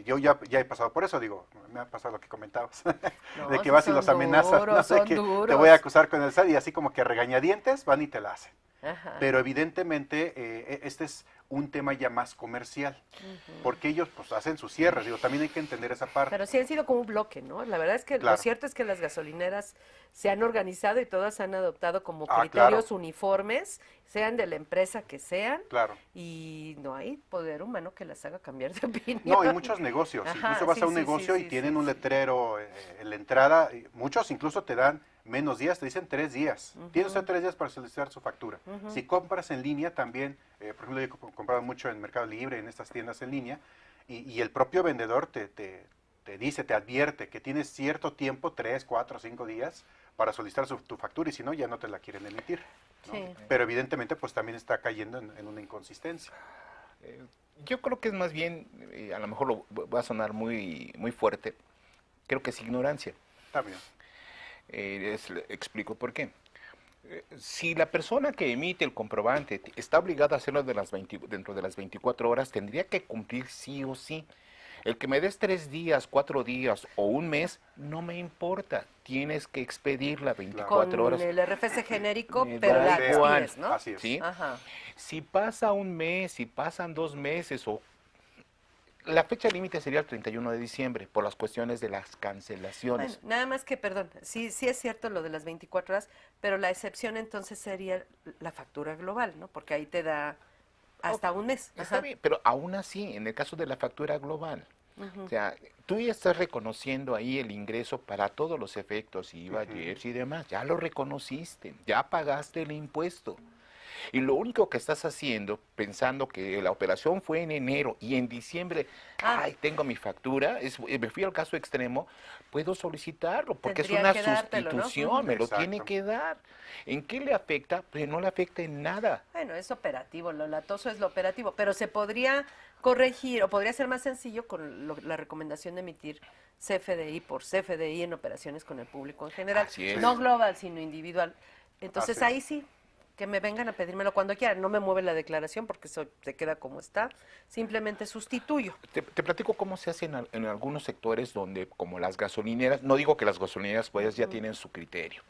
yo ya he pasado por eso, digo, me ha pasado lo que comentabas, no, de que vas y los amenazas, no sé, que te voy a acusar con el SAT y así como que regañadientes van y te la hacen. Ajá. Pero evidentemente este es un tema ya más comercial, porque ellos pues hacen sus cierres, digo, también hay que entender esa parte. Pero sí han sido como un bloque, ¿no? La verdad es que lo cierto es que las gasolineras se han organizado y todas han adoptado como criterios uniformes, sean de la empresa que sean, y no hay poder humano que las haga cambiar de opinión. No, hay muchos negocios, incluso vas a un negocio y tienen un letrero en la entrada, muchos incluso te dan menos días, te dicen 3 días. Tiene usted 3 días para solicitar su factura. Si compras en línea también, por ejemplo, yo he comprado mucho en Mercado Libre, en estas tiendas en línea, y el propio vendedor te dice, te advierte que tienes cierto tiempo, 3, 4, 5 días, para solicitar tu factura, y si no, ya no te la quieren emitir, ¿no? Sí. Pero evidentemente, pues también está cayendo en una inconsistencia. Yo creo que es más bien, a lo mejor va a sonar muy fuerte, creo que es ignorancia. También. Explico por qué. Si la persona que emite el comprobante está obligada a hacerlo dentro de las 24 horas, tendría que cumplir sí o sí. El que me des 3 días, 4 días o un mes, no me importa. Tienes que expedirla 24 horas. Con el RFC genérico, pero la expides, ¿no? Así es. ¿Sí? Ajá. Si pasa un mes, si pasan 2 meses o... La fecha límite sería el 31 de diciembre por las cuestiones de las cancelaciones. Bueno, nada más que, perdón, sí es cierto lo de las 24 horas, pero la excepción entonces sería la factura global, ¿no? Porque ahí te da hasta un mes. Está bien, pero aún así, en el caso de la factura global, o sea, tú ya estás reconociendo ahí el ingreso para todos los efectos, IVA, IEPS y demás, ya lo reconociste, ya pagaste el impuesto. Y lo único que estás haciendo, pensando que la operación fue en enero y en diciembre, tengo mi factura, me fui al caso extremo, puedo solicitarlo, porque es una sustitución, ¿no? Me lo tiene que dar. ¿En qué le afecta? Pues no le afecta en nada. Bueno, es operativo, lo latoso es lo operativo, pero se podría corregir o podría ser más sencillo con la recomendación de emitir CFDI por CFDI en operaciones con el público en general. No global, sino individual. Entonces ahí sí, que me vengan a pedírmelo cuando quieran. No me mueve la declaración porque eso se queda como está. Simplemente sustituyo. Te platico cómo se hace en algunos sectores donde, como las gasolineras, no digo que las gasolineras pues ya tienen su criterio.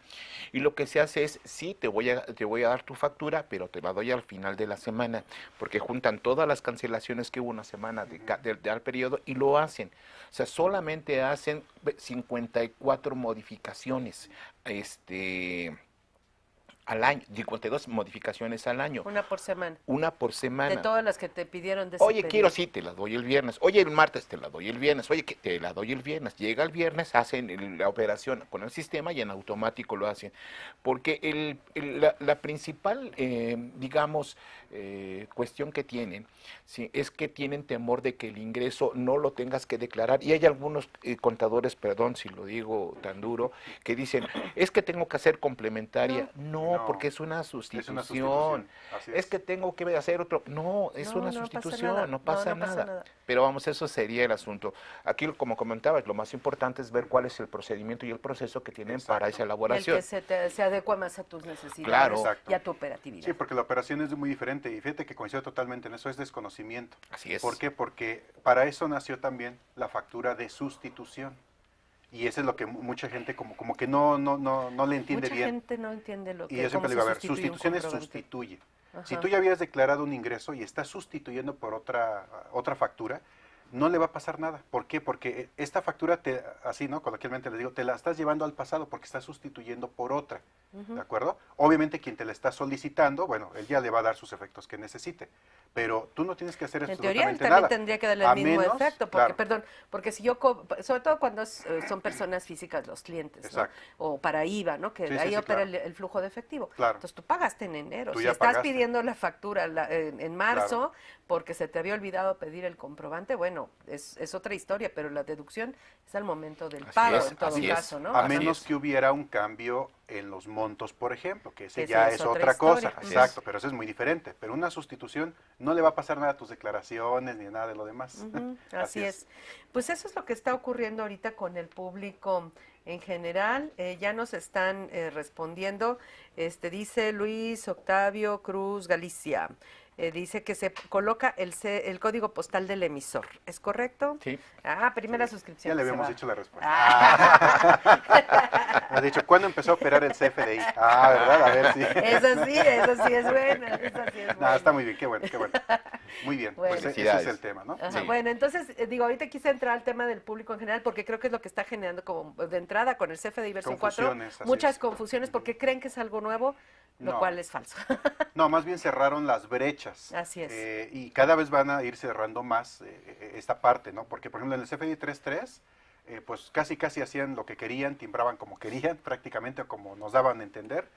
Y lo que se hace es, sí, te voy a dar tu factura, pero te la doy al final de la semana, porque juntan todas las cancelaciones que hubo una semana al periodo y lo hacen. O sea, solamente hacen 54 modificaciones al año, 52 modificaciones al año. Una por semana. Una por semana. De todas las que te pidieron de ese Oye, periodo. quiero, sí, te la doy el viernes. Oye, el martes te la doy el viernes. Oye, que te la doy el viernes. Llega el viernes, hacen la operación con el sistema y en automático lo hacen. Porque la principal, digamos, cuestión que tienen, ¿sí?, es que tienen temor de que el ingreso no lo tengas que declarar. Y hay algunos contadores, perdón si lo digo tan duro, que dicen, es que tengo que hacer complementaria. No, porque es una sustitución. Es que tengo que hacer otro. No, es una sustitución, no pasa nada. Pero vamos, eso sería el asunto. Aquí, como comentabas, lo más importante es ver cuál es el procedimiento y el proceso que tienen para esa elaboración. El que se adecua más a tus necesidades, claro, y a tu operatividad. Sí, porque la operación es muy diferente y fíjate que coincido totalmente en eso, es desconocimiento. Así es. ¿Por qué? Porque para eso nació también la factura de sustitución. Y eso es lo que mucha gente como que no le entiende bien. Mucha gente no entiende lo que Y yo siempre le digo, a ver, sustitución es sustituye. Ajá. Si tú ya habías declarado un ingreso y estás sustituyendo por otra factura, no le va a pasar nada. ¿Por qué? Porque esta factura, así, ¿no? Coloquialmente les digo, te la estás llevando al pasado porque estás sustituyendo por otra. ¿De acuerdo? Obviamente quien te la está solicitando, bueno, él ya le va a dar sus efectos que necesite. Pero tú no tienes que hacer absolutamente nada. En teoría él también tendría que darle el mismo efecto, porque, claro, perdón, porque si yo, sobre todo cuando son personas físicas los clientes, ¿no? O para IVA, ¿no? Que ahí opera el flujo de efectivo. Claro. Entonces tú pagaste en enero. Tú Si ya estás pagaste. pidiendo la factura en marzo, porque se te había olvidado pedir el comprobante, bueno, es otra historia, pero la deducción es al momento del pago, en todo caso, ¿no? A menos que hubiera un cambio en los montos, por ejemplo, que ese ya es otra cosa. Exacto, pero eso es muy diferente. Pero una sustitución no le va a pasar nada a tus declaraciones ni a nada de lo demás. Así es. Pues eso es lo que está ocurriendo ahorita con el público en general. Ya nos están respondiendo. Dice Luis Octavio Cruz Galicia. Dice que se coloca el código postal del emisor. ¿Es correcto? Sí. Primera suscripción. Ya le habíamos dicho la respuesta. Me has dicho, ¿cuándo empezó a operar el CFDI? ¿Verdad? A ver si. Eso sí es buena. No, está muy bien, qué bueno. Muy bien, pues ese es el tema, ¿no? Sí. Bueno, entonces, ahorita quise entrar al tema del público en general, porque creo que es lo que está generando como de entrada con el CFDI versión 4, muchas confusiones, porque creen que es algo nuevo, lo cual es falso. No, más bien cerraron las brechas. Así es. Y cada vez van a ir cerrando más esta parte, ¿no? Porque, por ejemplo, en el CFDI 3.3, pues casi hacían lo que querían, timbraban como querían, prácticamente, o como nos daban a entender.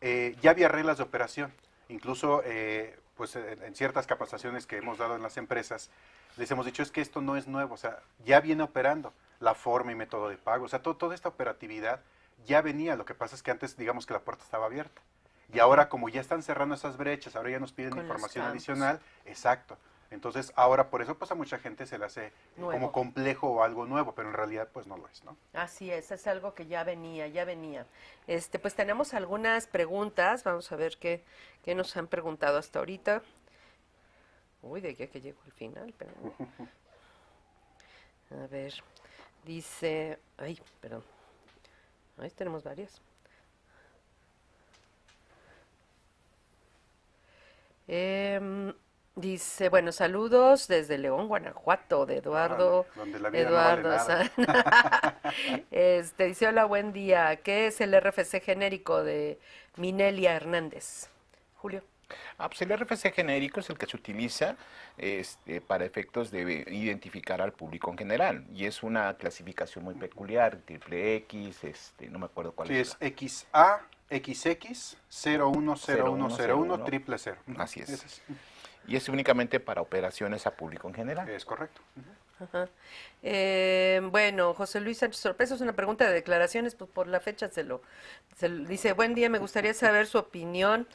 Ya había reglas de operación. Incluso, pues en ciertas capacitaciones que hemos dado en las empresas, les hemos dicho, es que esto no es nuevo, o sea, ya viene operando la forma y método de pago. O sea, toda esta operatividad ya venía. Lo que pasa es que antes, digamos que la puerta estaba abierta. Y ahora, como ya están cerrando esas brechas, ahora ya nos piden información adicional. Exacto. Entonces, ahora por eso, pues a mucha gente se le hace como complejo o algo nuevo, pero en realidad, pues no lo es, ¿no? Así es algo que ya venía. Pues tenemos algunas preguntas. Vamos a ver qué nos han preguntado hasta ahorita. Uy, de aquí a que llego al final, pero... A ver, dice... Ay, perdón. Ahí tenemos varias. Dice, bueno, saludos desde León, Guanajuato, de Eduardo. Donde la vida no vale nada. Dice, hola, buen día. ¿Qué es el RFC genérico de Minelia Hernández? Julio. Pues el RFC genérico es el que se utiliza para efectos de identificar al público en general. Y es una clasificación muy peculiar, triple X, no me acuerdo cuál es. Sí, es XA, XX, 010101, triple 0. Así es. Y es únicamente para operaciones a público en general. Es correcto. Ajá. Bueno, José Luis Sánchez Sorpresa, es una pregunta de declaraciones, pues por la fecha se lo dice, buen día, me gustaría saber su opinión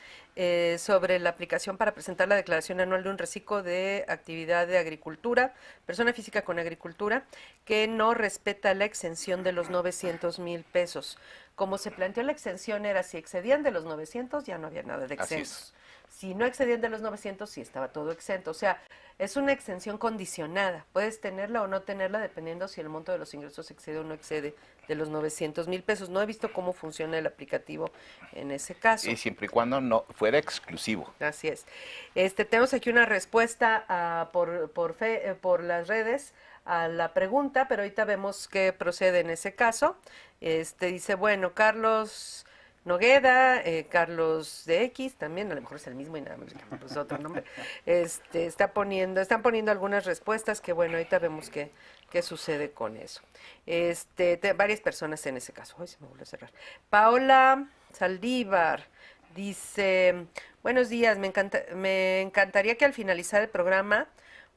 sobre la aplicación para presentar la declaración anual de un reciclo de actividad de agricultura, persona física con agricultura, que no respeta la exención de los 900,000 pesos. Como se planteó la exención era si excedían de los 900 ya no había nada de exentos. Si no excedían de los 900 sí estaba todo exento. O sea, es una exención condicionada. Puedes tenerla o no tenerla dependiendo si el monto de los ingresos excede o no excede de los 900,000 pesos. No he visto cómo funciona el aplicativo en ese caso. Y siempre y cuando no fuera exclusivo. Así es. Tenemos aquí una respuesta por las redes a la pregunta, pero ahorita vemos qué procede en ese caso. Dice, bueno, Carlos Nogueda, Carlos de X, también, a lo mejor es el mismo y nada más que pues otro nombre. Están poniendo algunas respuestas que bueno, ahorita vemos qué sucede con eso. Varias personas en ese caso. Ay, se me volvió a cerrar. Paola Saldívar dice, buenos días, me encantaría que al finalizar el programa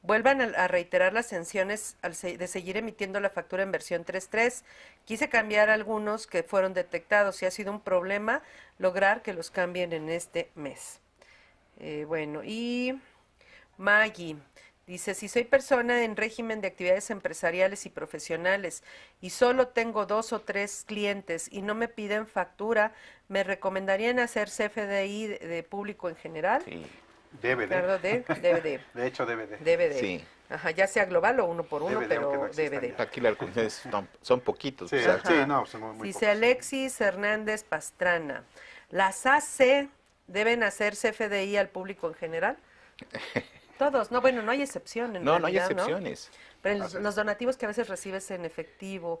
vuelvan a reiterar las sanciones de seguir emitiendo la factura en versión 3.3. Quise cambiar algunos que fueron detectados y ha sido un problema lograr que los cambien en este mes. Bueno, y Maggie dice, si soy persona en régimen de actividades empresariales y profesionales y solo tengo 2 o 3 clientes y no me piden factura, ¿me recomendarían hacer CFDI de público en general? Sí. DVD. Claro, DVD. De hecho, DVD. DVD. Sí. Ajá, ya sea global o uno por uno, DVD, pero no DVD. Aquí las condiciones son poquitos. Sí, sí, no, son muy Dice pocos. Alexis Hernández Pastrana, ¿las AC deben hacer CFDI al público en general? Todos, no, bueno, no hay excepción. No hay excepciones. Pero los donativos que a veces recibes en efectivo,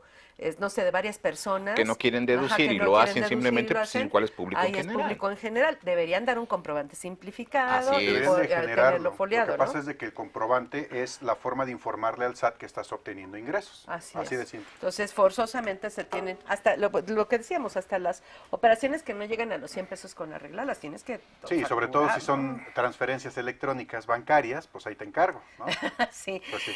no sé, de varias personas. Que no quieren deducir que y no lo quieren hacen deducir, simplemente lo pues, sin hacen. cuál es público Ahí en es general. público en general. Deberían dar un comprobante simplificado y Deberían de generarlo. tenerlo foliado, Lo que pasa ¿no? es de que el comprobante es la forma de informarle al SAT que estás obteniendo ingresos. Así de es. simple. Entonces, forzosamente se tienen, hasta lo que decíamos, hasta las operaciones que no llegan a los 100 pesos con la regla, las tienes que Sí, sobre todo si facturar, son ¿no? transferencias electrónicas bancarias, pues ahí te encargo, ¿no? Sí. Pues sí.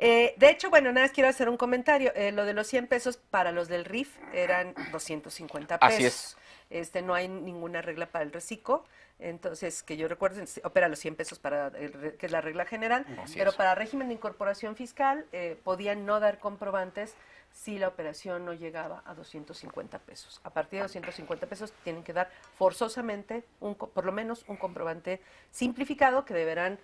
De hecho, bueno, nada más quiero hacer un comentario. Lo de los 100 pesos para los del RIF eran 250 pesos. Así es. No hay ninguna regla para el reciclo. Entonces, que yo recuerdo, opera los 100 pesos para que es la regla general, Así pero es. para régimen de incorporación fiscal podían no dar comprobantes si la operación no llegaba a 250 pesos. A partir de 250 pesos tienen que dar forzosamente por lo menos un comprobante simplificado que deberán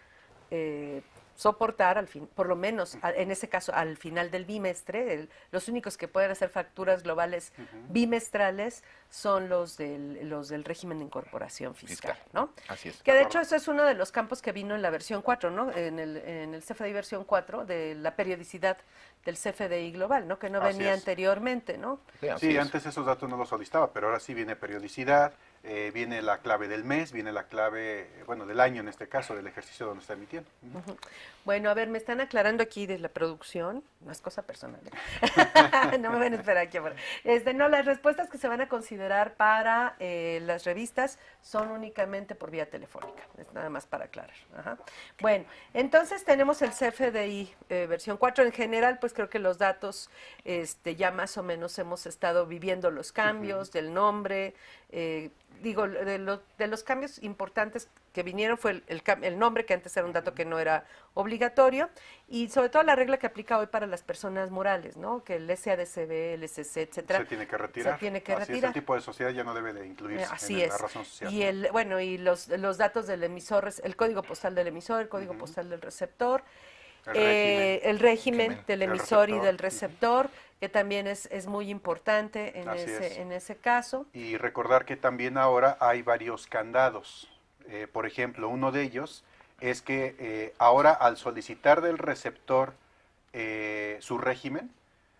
soportar al fin, por lo menos en ese caso al final del bimestre. Los únicos que pueden hacer facturas globales bimestrales son los del régimen de incorporación fiscal, ¿no? Así es. Que de hecho eso es uno de los campos que vino en la versión 4, ¿no? En el CFDI versión 4 de la periodicidad del CFDI global, ¿no? Que no Así venía es. anteriormente, ¿no? Sí, antes esos datos no los solicitaba, pero ahora sí viene periodicidad, viene la clave del mes, viene la clave, bueno, del año en este caso, del ejercicio donde está emitiendo. Ujú. Bueno, a ver, me están aclarando aquí de la producción, no es cosa personal, ¿eh? No me van a esperar aquí afuera. No, las respuestas que se van a considerar para las revistas son únicamente por vía telefónica, es nada más para aclarar. Ajá. Bueno, entonces tenemos el CFDI versión 4. En general, pues creo que los datos ya más o menos hemos estado viviendo los cambios del nombre. Digo, de los cambios importantes que vinieron fue el nombre, que antes era un dato que no era obligatorio, y sobre todo la regla que aplica hoy para las personas morales, ¿no? Que el SADCB, el SC, etcétera. Se tiene que retirar. Se tiene que Así retirar. Es, el tipo de sociedad ya no debe de incluirse Así en es. la razón social. Y y los datos del emisor, el código postal del emisor, el código postal del receptor, el régimen del emisor y del receptor, que también es muy importante en ese caso. Y recordar que también ahora hay varios candados. Por ejemplo, uno de ellos es que ahora al solicitar del receptor su régimen,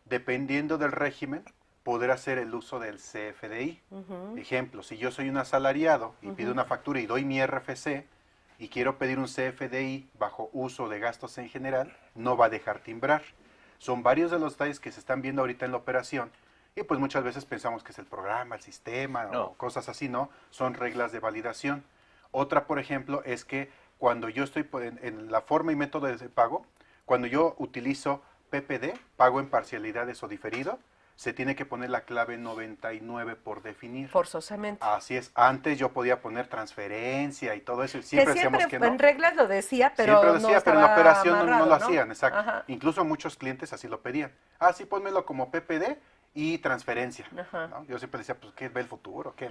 dependiendo del régimen, poder hacer el uso del CFDI. Ejemplo, si yo soy un asalariado y pido una factura y doy mi RFC y quiero pedir un CFDI bajo uso de gastos en general, no va a dejar timbrar. Son varios de los detalles que se están viendo ahorita en la operación y pues muchas veces pensamos que es el programa, el sistema o cosas así, ¿no? Son reglas de validación. Otra, por ejemplo, es que cuando yo estoy en la forma y método de pago, cuando yo utilizo PPD, pago en parcialidades o diferido, se tiene que poner la clave 99 por definir. Forzosamente. Así es. Antes yo podía poner transferencia y todo eso. Y siempre decíamos que no. En reglas lo decía, pero siempre lo decía, pero en la operación amarrado, no lo hacían, exacto. Ajá. Incluso muchos clientes así lo pedían. Sí, pónmelo como PPD y transferencia. ¿No? Yo siempre decía, pues, ¿qué ve el futuro? ¿Qué?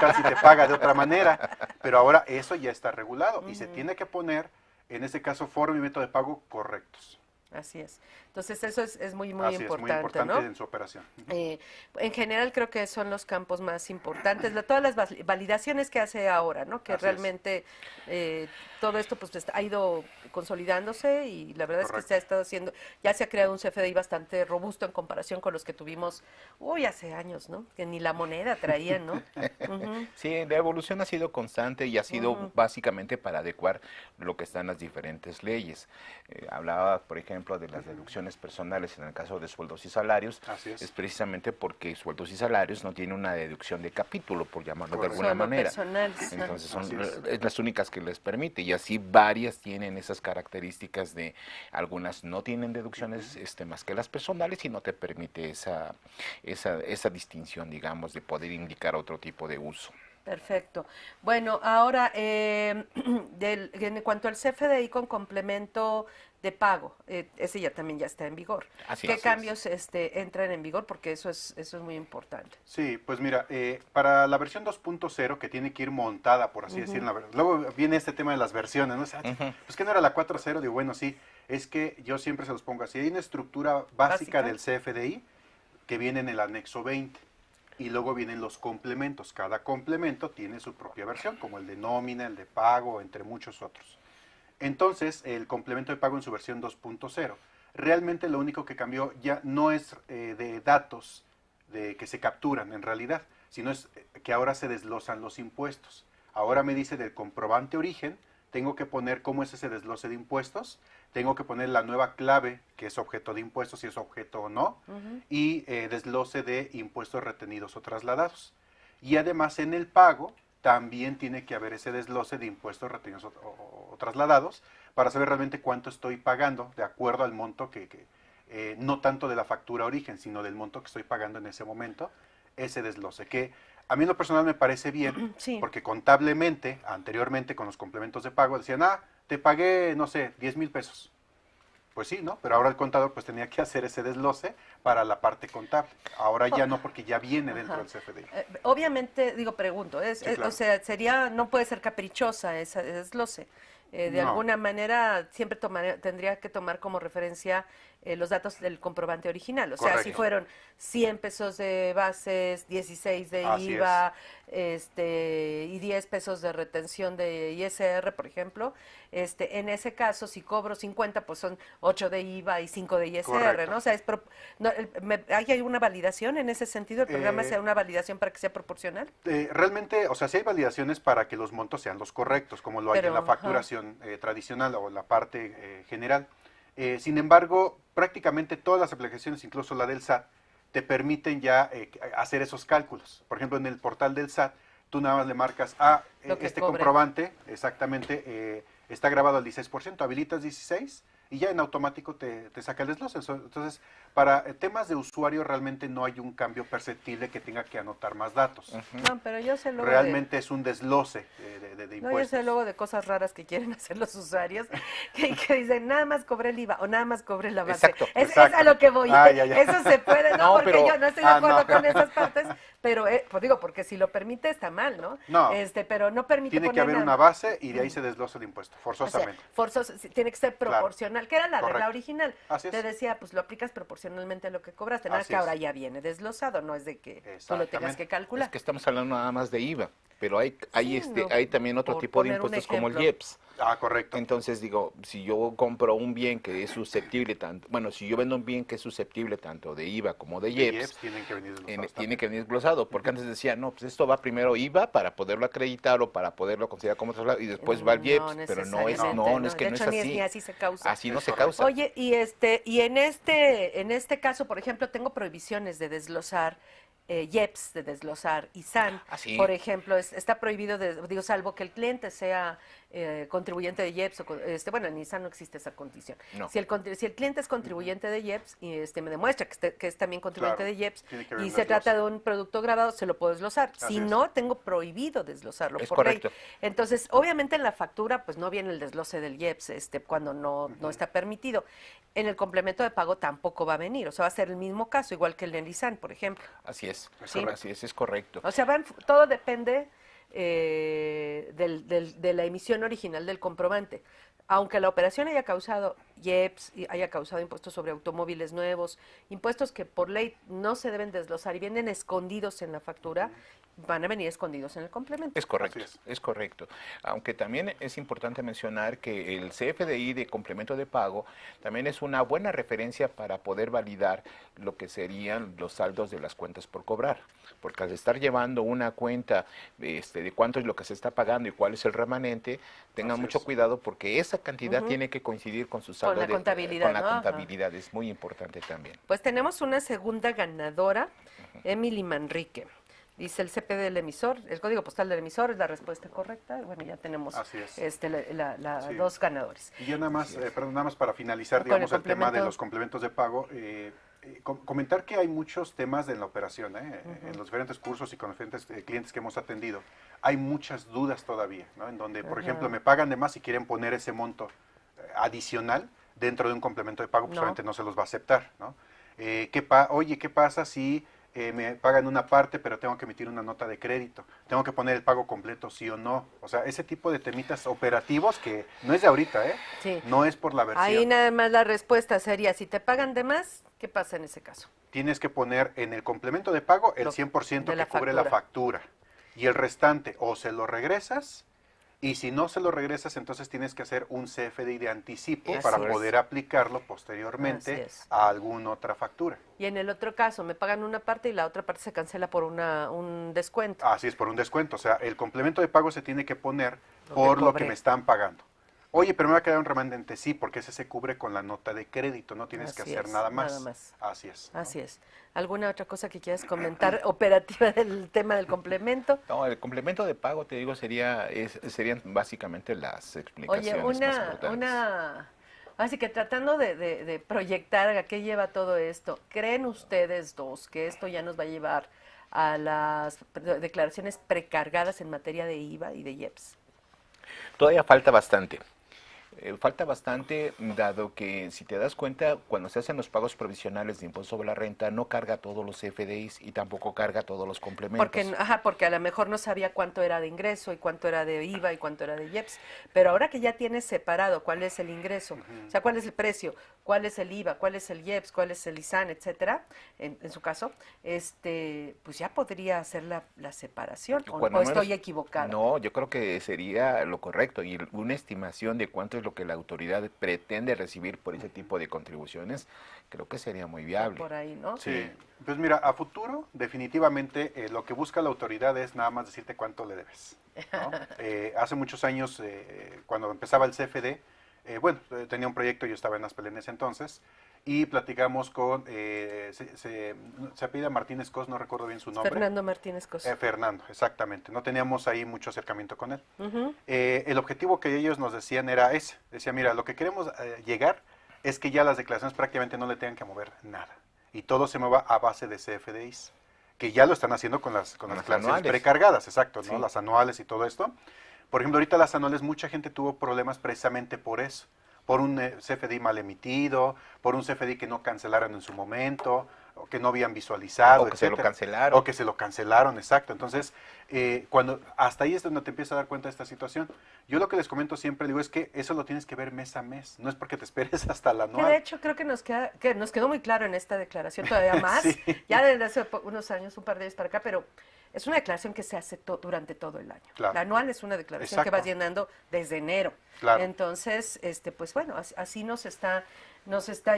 Casi te paga de otra manera. Pero ahora eso ya está regulado y se tiene que poner, en ese caso, forma y método de pago correctos. Así es. Entonces eso es muy Así importante, es, muy importante, ¿no? en su operación. En general creo que son los campos más importantes, todas las validaciones que hace ahora, ¿no? Que Así realmente todo esto pues ha ido consolidándose y la verdad es que se ha estado haciendo, ya se ha creado un CFDI bastante robusto en comparación con los que tuvimos, hace años, ¿no? Que ni la moneda traían, ¿no? Sí, la evolución ha sido constante y ha sido básicamente para adecuar lo que están en las diferentes leyes. Hablaba, por ejemplo, de las deducciones personales en el caso de sueldos y salarios. Es precisamente porque sueldos y salarios no tienen una deducción de capítulo, por llamarlo de alguna manera. Entonces son las únicas que les permite, y así varias tienen esas características de algunas no tienen deducciones más que las personales y no te permite esa distinción, digamos, de poder indicar otro tipo de uso. Perfecto. Bueno, ahora en cuanto al CFDI con complemento de pago, ese también ya está en vigor. ¿Qué cambios entran en vigor? Porque eso es muy importante. Sí, pues mira, para la versión 2.0 que tiene que ir montada, por así decirlo, luego viene este tema de las versiones, ¿no? Pues que no era la 4.0, digo, bueno, sí, es que yo siempre se los pongo así, hay una estructura básica del CFDI que viene en el anexo 20. Y luego vienen los complementos. Cada complemento tiene su propia versión, como el de nómina, el de pago, entre muchos otros. Entonces, el complemento de pago en su versión 2.0, realmente lo único que cambió ya no es de datos que se capturan en realidad, sino es que ahora se desglosan los impuestos. Ahora me dice del comprobante origen, tengo que poner cómo es ese desglose de impuestos, tengo que poner la nueva clave, que es objeto de impuestos, si es objeto o no, y desglose de impuestos retenidos o trasladados. Y además en el pago también tiene que haber ese desglose de impuestos retenidos o trasladados para saber realmente cuánto estoy pagando de acuerdo al monto no tanto de la factura origen, sino del monto que estoy pagando en ese momento, ese desglose, que a mí en lo personal me parece bien, porque contablemente, anteriormente con los complementos de pago, decían, te pagué, no sé, 10,000 pesos. Pues sí, ¿no? Pero ahora el contador pues tenía que hacer ese desglose para la parte contable. Ahora ya no, porque ya viene dentro del CFDI. Obviamente, pregunto, claro. O sea, no puede ser caprichosa ese desglose. De alguna manera siempre tendría que tomar como referencia los datos del comprobante original. O sea, si fueron 100 pesos de bases, 16 de IVA, y 10 pesos de retención de ISR, por ejemplo, en ese caso, si cobro 50, pues son 8 de IVA y 5 de ISR, ¿no? O sea, ¿hay una validación en ese sentido? ¿El programa sea una validación para que sea proporcional? Realmente, o sea, sí hay validaciones para que los montos sean los correctos, como lo hay en la facturación tradicional o la parte general. Sin embargo, prácticamente todas las aplicaciones, incluso la del SAT, te permiten ya hacer esos cálculos. Por ejemplo, en el portal del SAT, tú nada más le marcas este comprobante, exactamente, está grabado al 16%, habilitas 16% y ya en automático te saca el desglose. Entonces, para temas de usuario realmente no hay un cambio perceptible que tenga que anotar más datos. No, pero yo sé luego realmente es un desglose de impuestos. No, yo sé luego de cosas raras que quieren hacer los usuarios, que dicen, nada más cobré el IVA o nada más cobré la base. Es a lo que voy. Eso se puede, porque yo no estoy de acuerdo con esas partes, pero pues digo, porque si lo permite está mal, ¿no? No, pero no permite tiene que haber una base y de ahí se desglosa el impuesto, forzosamente. O sea, tiene que ser proporcional, que era la regla original. Así es. Te decía, pues lo aplicas proporcionalmente a lo que cobraste, nada que ahora ya viene desglosado, no es de que tú lo tengas que calcular. Es que estamos hablando nada más de IVA, pero hay también otro tipo de impuestos como el IEPS. Correcto. Entonces digo, si yo compro un bien que es susceptible si yo vendo un bien que es susceptible tanto de IVA como de IEPS, tiene que venir desglosado, porque antes decía, no, pues esto va primero IVA para poderlo acreditar o para poderlo considerar como traslado y después va el IEPS, pero es que no es así. Ni así se causa. Así no se causa. Oye, y en este caso, por ejemplo, tengo prohibiciones de desglosar IEPS, de desglosar ISAN, por ejemplo, está prohibido, salvo que el cliente sea contribuyente de IEPS, bueno, en ISAN no existe esa condición. No. Si el cliente es contribuyente de IEPS y me demuestra que es también contribuyente de IEPS y se trata de un producto grabado, se lo puedo desglosar. Si no, tengo prohibido desglosarlo por ley. Entonces, obviamente en la factura, pues no viene el desglose del IEPS cuando no está permitido. En el complemento de pago tampoco va a venir, o sea, va a ser el mismo caso, igual que el del ISAN, por ejemplo. Así es, es correcto. O sea, todo depende de la emisión original del comprobante. Aunque la operación haya causado IEPS, y haya causado impuestos sobre automóviles nuevos, impuestos que por ley no se deben desglosar y vienen escondidos en la factura, van a venir escondidos en el complemento. Es correcto, es correcto. Aunque también es importante mencionar que el CFDI de complemento de pago también es una buena referencia para poder validar lo que serían los saldos de las cuentas por cobrar. Porque al estar llevando una cuenta de cuánto es lo que se está pagando y cuál es el remanente, tengan mucho cuidado porque esa cantidad tiene que coincidir con su saldo con la contabilidad. Con la contabilidad, es muy importante también. Pues tenemos una segunda ganadora, Emily Manrique. Dice el CP del emisor, el código postal del emisor es la respuesta correcta. Bueno, ya tenemos dos ganadores. Y ya nada más, perdón, nada más para finalizar, digamos, el tema de los complementos de pago. Comentar que hay muchos temas en la operación, en los diferentes cursos y con diferentes clientes que hemos atendido. Hay muchas dudas todavía, ¿no? En donde, por ejemplo, me pagan de más y quieren poner ese monto adicional dentro de un complemento de pago, pues obviamente no se los va a aceptar, ¿no? Oye, ¿qué pasa si me pagan una parte, pero tengo que emitir una nota de crédito? ¿Tengo que poner el pago completo, sí o no? O sea, ese tipo de temitas operativos que no es de ahorita, Sí. No es por la versión. Ahí nada más la respuesta sería, si te pagan de más, ¿qué pasa en ese caso? Tienes que poner en el complemento de pago el 100% que cubre la factura. Y el restante o se lo regresas, y si no se lo regresas, entonces tienes que hacer un CFDI de anticipo para poder aplicarlo posteriormente a alguna otra factura. Y en el otro caso, me pagan una parte y la otra parte se cancela por un descuento. Así es, por un descuento. O sea, el complemento de pago se tiene que poner por lo que me están pagando. Oye, pero me va a quedar un remanente, sí, porque ese se cubre con la nota de crédito, no tienes que hacer nada más. Así es. Así es. ¿Alguna otra cosa que quieras comentar operativa del tema del complemento? No, el complemento de pago, te digo, serían básicamente las explicaciones más importantes. Así que tratando de proyectar a qué lleva todo esto, ¿creen ustedes dos que esto ya nos va a llevar a las declaraciones precargadas en materia de IVA y de IEPS? Todavía falta bastante. Falta bastante, dado que si te das cuenta, cuando se hacen los pagos provisionales de impuesto sobre la renta, no carga todos los CFDIs y tampoco carga todos los complementos. Porque a lo mejor no sabía cuánto era de ingreso y cuánto era de IVA y cuánto era de IEPS, pero ahora que ya tienes separado cuál es el ingreso, o sea, cuál es el precio, cuál es el IVA, cuál es el IEPS, cuál es el ISAN, etcétera, en su caso, pues ya podría hacer la separación, o estoy equivocada. No, yo creo que sería lo correcto, y una estimación de cuánto es lo que la autoridad pretende recibir por ese tipo de contribuciones, creo que sería muy viable. Por ahí, ¿no? Sí. Pues mira, a futuro, definitivamente, lo que busca la autoridad es nada más decirte cuánto le debes, ¿no? Hace muchos años, cuando empezaba el CFD, tenía un proyecto, yo estaba en Aspel en ese entonces, y platicamos con, se apellida Martínez Cos, no recuerdo bien su nombre. Fernando Martínez Cos. Fernando, exactamente. No teníamos ahí mucho acercamiento con él. El objetivo que ellos nos decían era ese. Decía, mira, lo que queremos llegar es que ya las declaraciones prácticamente no le tengan que mover nada. Y todo se mueva a base de CFDIs, que ya lo están haciendo con las declaraciones precargadas, exacto, ¿no? Las anuales y todo esto. Por ejemplo, ahorita las anuales, mucha gente tuvo problemas precisamente por eso. Por un CFDI mal emitido, por un CFDI que no cancelaron en su momento, o que no habían visualizado, o que se lo cancelaron. O que se lo cancelaron, exacto. Entonces, hasta ahí es donde te empiezas a dar cuenta de esta situación. Yo lo que les comento siempre, digo, es que eso lo tienes que ver mes a mes, no es porque te esperes hasta la anual. Que de hecho, creo que nos quedó muy claro en esta declaración todavía más, ya desde hace unos años, un par de años para acá, pero es una declaración que se hace durante todo el año. Claro. La anual es una declaración que vas llenando desde enero. Claro. Entonces, pues bueno, así nos está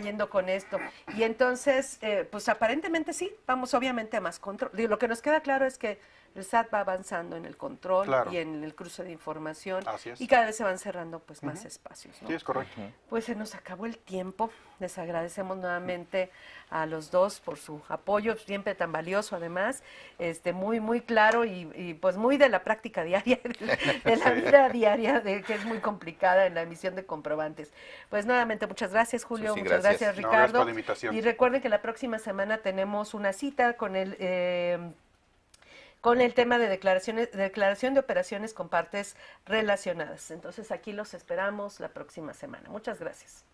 yendo con esto. Y entonces, pues aparentemente sí, vamos obviamente a más control. Lo que nos queda claro es que el SAT va avanzando en el control y en el cruce de información. Así es. Y cada vez se van cerrando pues más espacios, ¿no? Sí, es correcto. Pues se nos acabó el tiempo. Les agradecemos nuevamente a los dos por su apoyo, siempre tan valioso además, muy, muy claro y pues muy de la práctica diaria, de la vida diaria, que es muy complicada en la emisión de comprobantes. Pues nuevamente muchas gracias, Julio, muchas gracias, Ricardo. No, gracias por la invitación. Y recuerden que la próxima semana tenemos una cita con el tema de declaración de operaciones con partes relacionadas. Entonces aquí los esperamos la próxima semana. Muchas gracias.